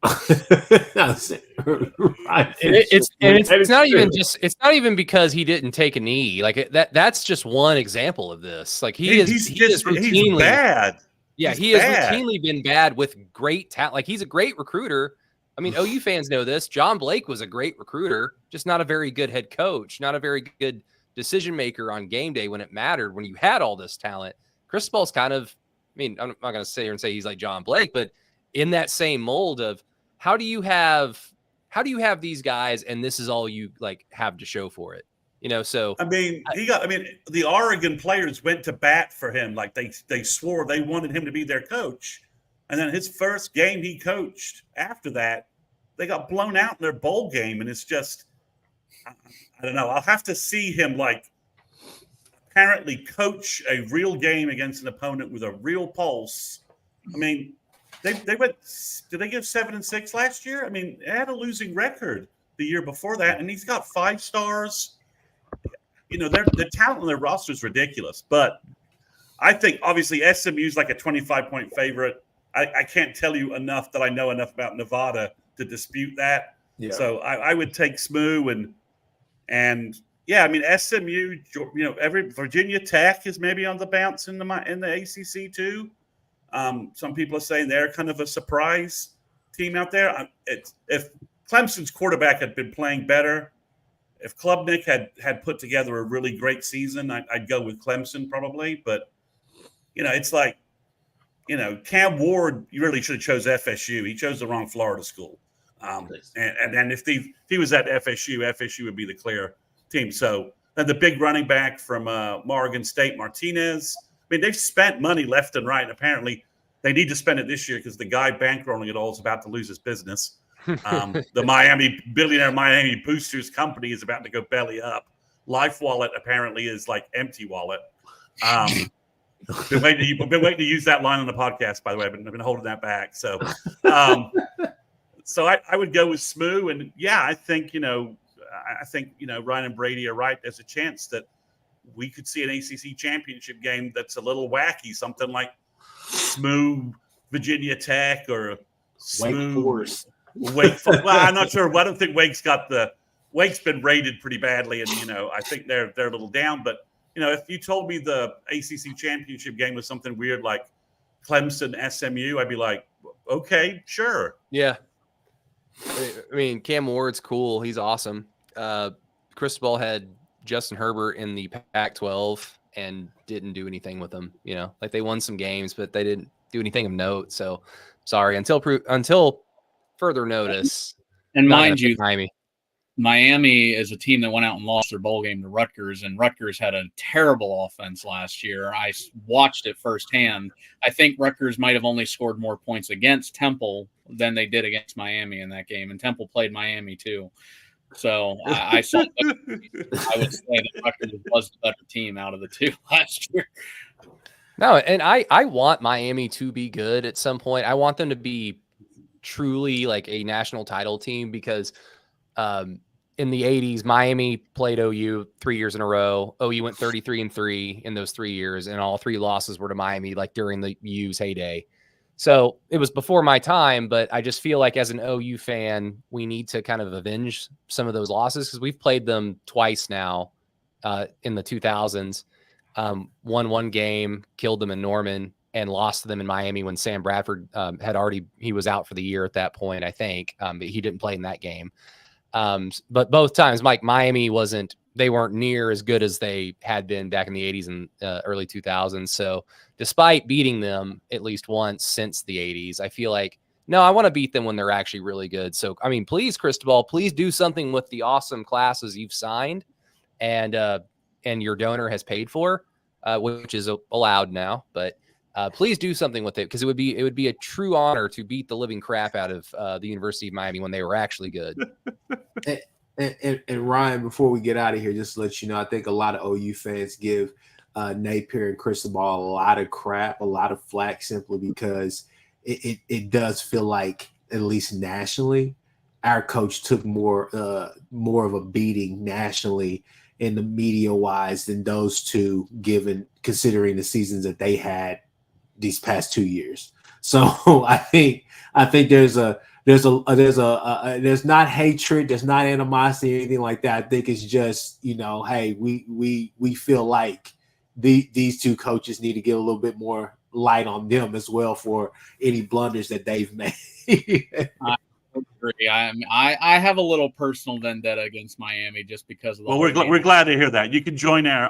It's not even because he didn't take a knee. Like that's just one example of this. Like he's routinely bad. Yeah, he has routinely been bad with great talent. Like he's a great recruiter. I mean, OU fans know this. John Blake was a great recruiter, just not a very good head coach, not a very good decision maker on game day when it mattered, when you had all this talent. Cristobal's kind of, I mean, I'm not going to sit here and say he's like John Blake, but in that same mold of how do you have these guys and this is all you like have to show for it? So the Oregon players went to bat for him. Like they swore they wanted him to be their coach. And then his first game he coached after that, they got blown out in their bowl game. And it's just, I don't know. I'll have to see him like apparently coach a real game against an opponent with a real pulse. I mean, they went. Did they give 7-6 last year? I mean, they had a losing record the year before that, and he's got 5 stars. The talent on their roster is ridiculous. But I think obviously SMU's like a 25-point favorite. I can't tell you enough that I know enough about Nevada to dispute that. Yeah. So I would take SMU and yeah, I mean SMU. Every Virginia Tech is maybe on the bounce in the ACC too. Some people are saying they're kind of a surprise team out there. If Clemson's quarterback had been playing better, if Klubnik had put together a really great season, I'd go with Clemson probably. But, it's like, Cam Ward, you really should have chose FSU. He chose the wrong Florida school. And if he was at FSU would be the clear team. So then the big running back from Morgan State, Martinez. I mean, they've spent money left and right. And apparently, they need to spend it this year because the guy bankrolling it all is about to lose his business. The billionaire Miami Boosters company is about to go belly up. Life Wallet apparently is like empty wallet. Been waiting to use that line on the podcast, by the way. I've been holding that back. So, I would go with SMU, and yeah, I think Ryan and Brady are right. There's a chance that we could see an ACC championship game that's a little wacky, something like SMU, Virginia Tech, or SMU, Wake Forest. Well, I'm not sure. I don't think Wake's been rated pretty badly, and I think they're a little down. But if you told me the ACC championship game was something weird like Clemson, SMU, I'd be like, okay, sure. Yeah. I mean, Cam Ward's cool. He's awesome. Cristobal had Justin Herbert in the Pac-12 and didn't do anything with them. Like they won some games, but they didn't do anything of note. So sorry, until further notice. And mind you, Miami. Miami is a team that went out and lost their bowl game to Rutgers, and Rutgers had a terrible offense last year. I watched it firsthand. I think Rutgers might have only scored more points against Temple than they did against Miami in that game, and Temple played Miami too. So I saw. I would say that Rutgers was the better team out of the two last year. No, and I want Miami to be good at some point. I want them to be truly like a national title team because in the 80s, Miami played OU 3 years in a row. OU went 33-3 in those 3 years, and all 3 losses were to Miami, like during the U's heyday. So it was before my time, but I just feel like as an OU fan, we need to kind of avenge some of those losses because we've played them twice now in the 2000s. Won one game, killed them in Norman, and lost to them in Miami when Sam Bradford he was out for the year at that point, I think. But he didn't play in that game. But both times, Miami they weren't near as good as they had been back in the 80s and early 2000s. So despite beating them at least once since the 80s, I feel like, no, I want to beat them when they're actually really good. So, I mean, please, Cristobal, please do something with the awesome classes you've signed and your donor has paid for, which is allowed now, but please do something with it because it would be a true honor to beat the living crap out of the University of Miami when they were actually good. And Ryan, before we get out of here, just to let you know, I think a lot of OU fans give Napier and Cristobal a lot of crap, a lot of flack, simply because it does feel like, at least nationally, our coach took more of a beating nationally in the media wise than those two, considering the seasons that they had these past 2 years. So I think there's not hatred, there's not animosity or anything like that. I think it's just, hey, we feel like these two coaches need to get a little bit more light on them as well for any blunders that they've made. I agree. I have a little personal vendetta against Miami just because of the. Well, we're glad to hear that. You can join there.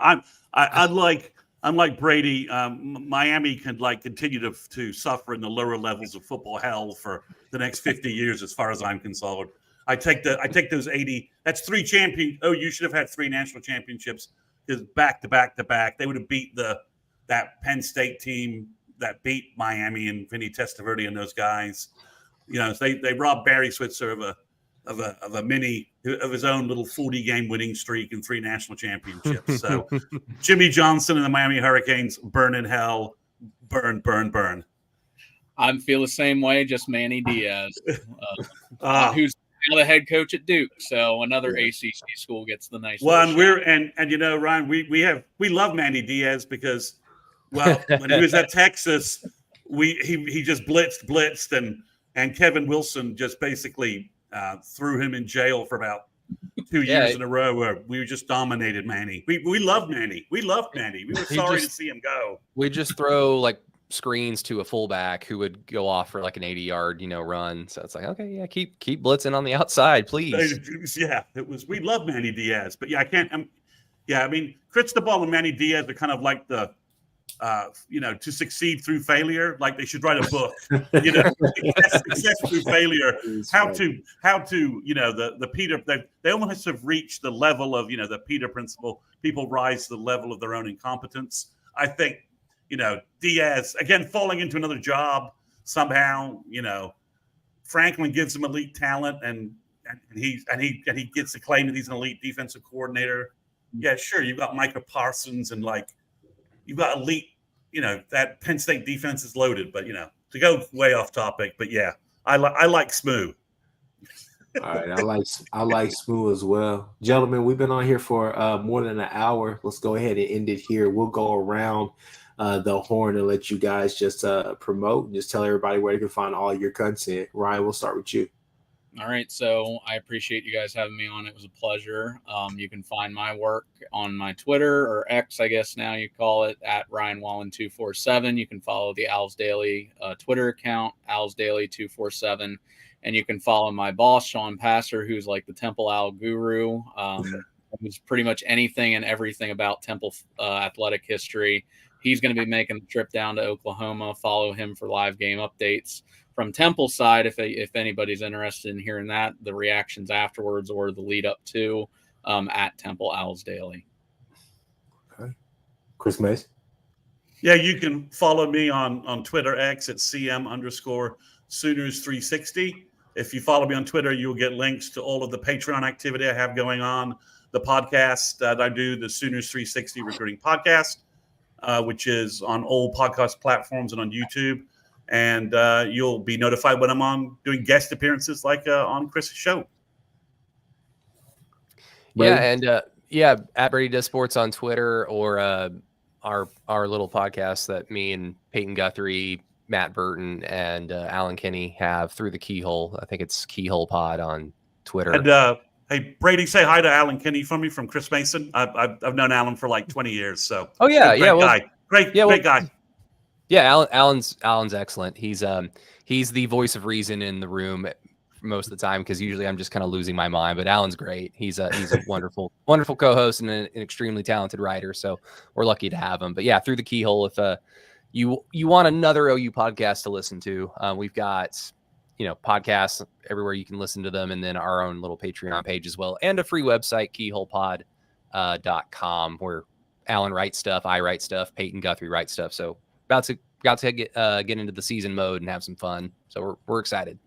Unlike Brady, Miami can continue to suffer in the lower levels of football hell for the next 50 years, as far as I'm concerned. I take those 80. That's 3 champions. Oh, you should have had 3 national championships because back to back to back, they would have beat that Penn State team that beat Miami and Vinny Testaverde and those guys. They robbed Barry Switzer of his own little 40-game winning streak and 3 national championships. So Jimmy Johnson and the Miami Hurricanes burn in hell, burn, burn, burn. I feel the same way, just Manny Diaz, who's now the head coach at Duke. So another ACC school gets the nice. Well, and Ryan, we love Manny Diaz because, well, when he was at Texas, he just blitzed and Kevin Wilson just basically threw him in jail for about 2 years in a row where we just dominated Manny. We loved Manny. We loved Manny. We were sorry to see him go. We just throw screens to a fullback who would go off for an 80-yard, run. So it's okay, yeah, keep blitzing on the outside, please. Yeah, we love Manny Diaz, but yeah, I can't. I mean, Cristobal and Manny Diaz are kind of like the. To succeed through failure, they should write a book. Success through failure. How to the Peter. They almost have reached the level of the Peter principle. People rise to the level of their own incompetence. I think Diaz again falling into another job somehow. Franklin gives him elite talent, and he gets the claim that he's an elite defensive coordinator. Yeah, sure. You've got Micah Parsons and you've got elite, that Penn State defense is loaded, but to go way off topic, but yeah, I like Smoo. All right, I like Smoo as well, gentlemen. We've been on here for more than an hour. Let's go ahead and end it here. We'll go around the horn and let you guys just promote and just tell everybody where they can find all your content. Ryan, we'll start with you. All right, so I appreciate you guys having me on. It was a pleasure. You can find my work on my Twitter, or X, I guess now you call it, at Ryan Wallen 247. You can follow the Owls Daily Twitter account, Owls Daily 247, and you can follow my boss, Sean Passer, who's like the Temple Owl guru. Who's pretty much anything and everything about Temple athletic history. He's going to be making the trip down to Oklahoma. Follow him for live game updates. From Temple side, if anybody's interested in hearing that, the reactions afterwards or the lead up to at Temple Owls Daily. Okay. Chris Mace? Yeah, you can follow me on Twitter X at CM_Sooners360. If you follow me on Twitter, you'll get links to all of the Patreon activity I have going on, the podcast that I do, the Sooners 360 Recruiting Podcast, which is on all podcast platforms and on YouTube. And you'll be notified when I'm on doing guest appearances like on Chris's show. Brady? Yeah, and at Brady Does Sports on Twitter, or our little podcast that me and Peyton Guthrie, Matt Burton, and Alan Kinney have, Through the Keyhole. I think it's Keyhole Pod on Twitter. And hey, Brady, say hi to Alan Kinney from me, from Chris Mason. I've known Alan for like 20 years. So great guy. Great guy. Yeah, Alan's excellent. He's the voice of reason in the room most of the time, because usually I'm just kind of losing my mind. But Alan's great. He's a wonderful co-host and an extremely talented writer. So we're lucky to have him. But yeah, Through the Keyhole. If you want another OU podcast to listen to, we've got podcasts everywhere you can listen to them, and then our own little Patreon page as well, and a free website, keyholepod.com, where Alan writes stuff, I write stuff, Peyton Guthrie writes stuff. So about to get into the season mode and have some fun. So we're excited.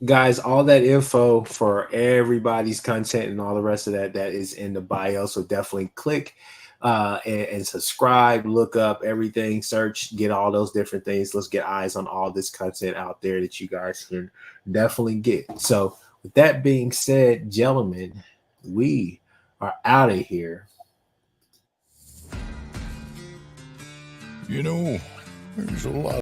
Guys, all that info for everybody's content and all the rest of that is in the bio. So definitely click and subscribe, look up everything, search, get all those different things. Let's get eyes on all this content out there that you guys can definitely get. So with that being said, gentlemen, we are out of here. You know, there's a lot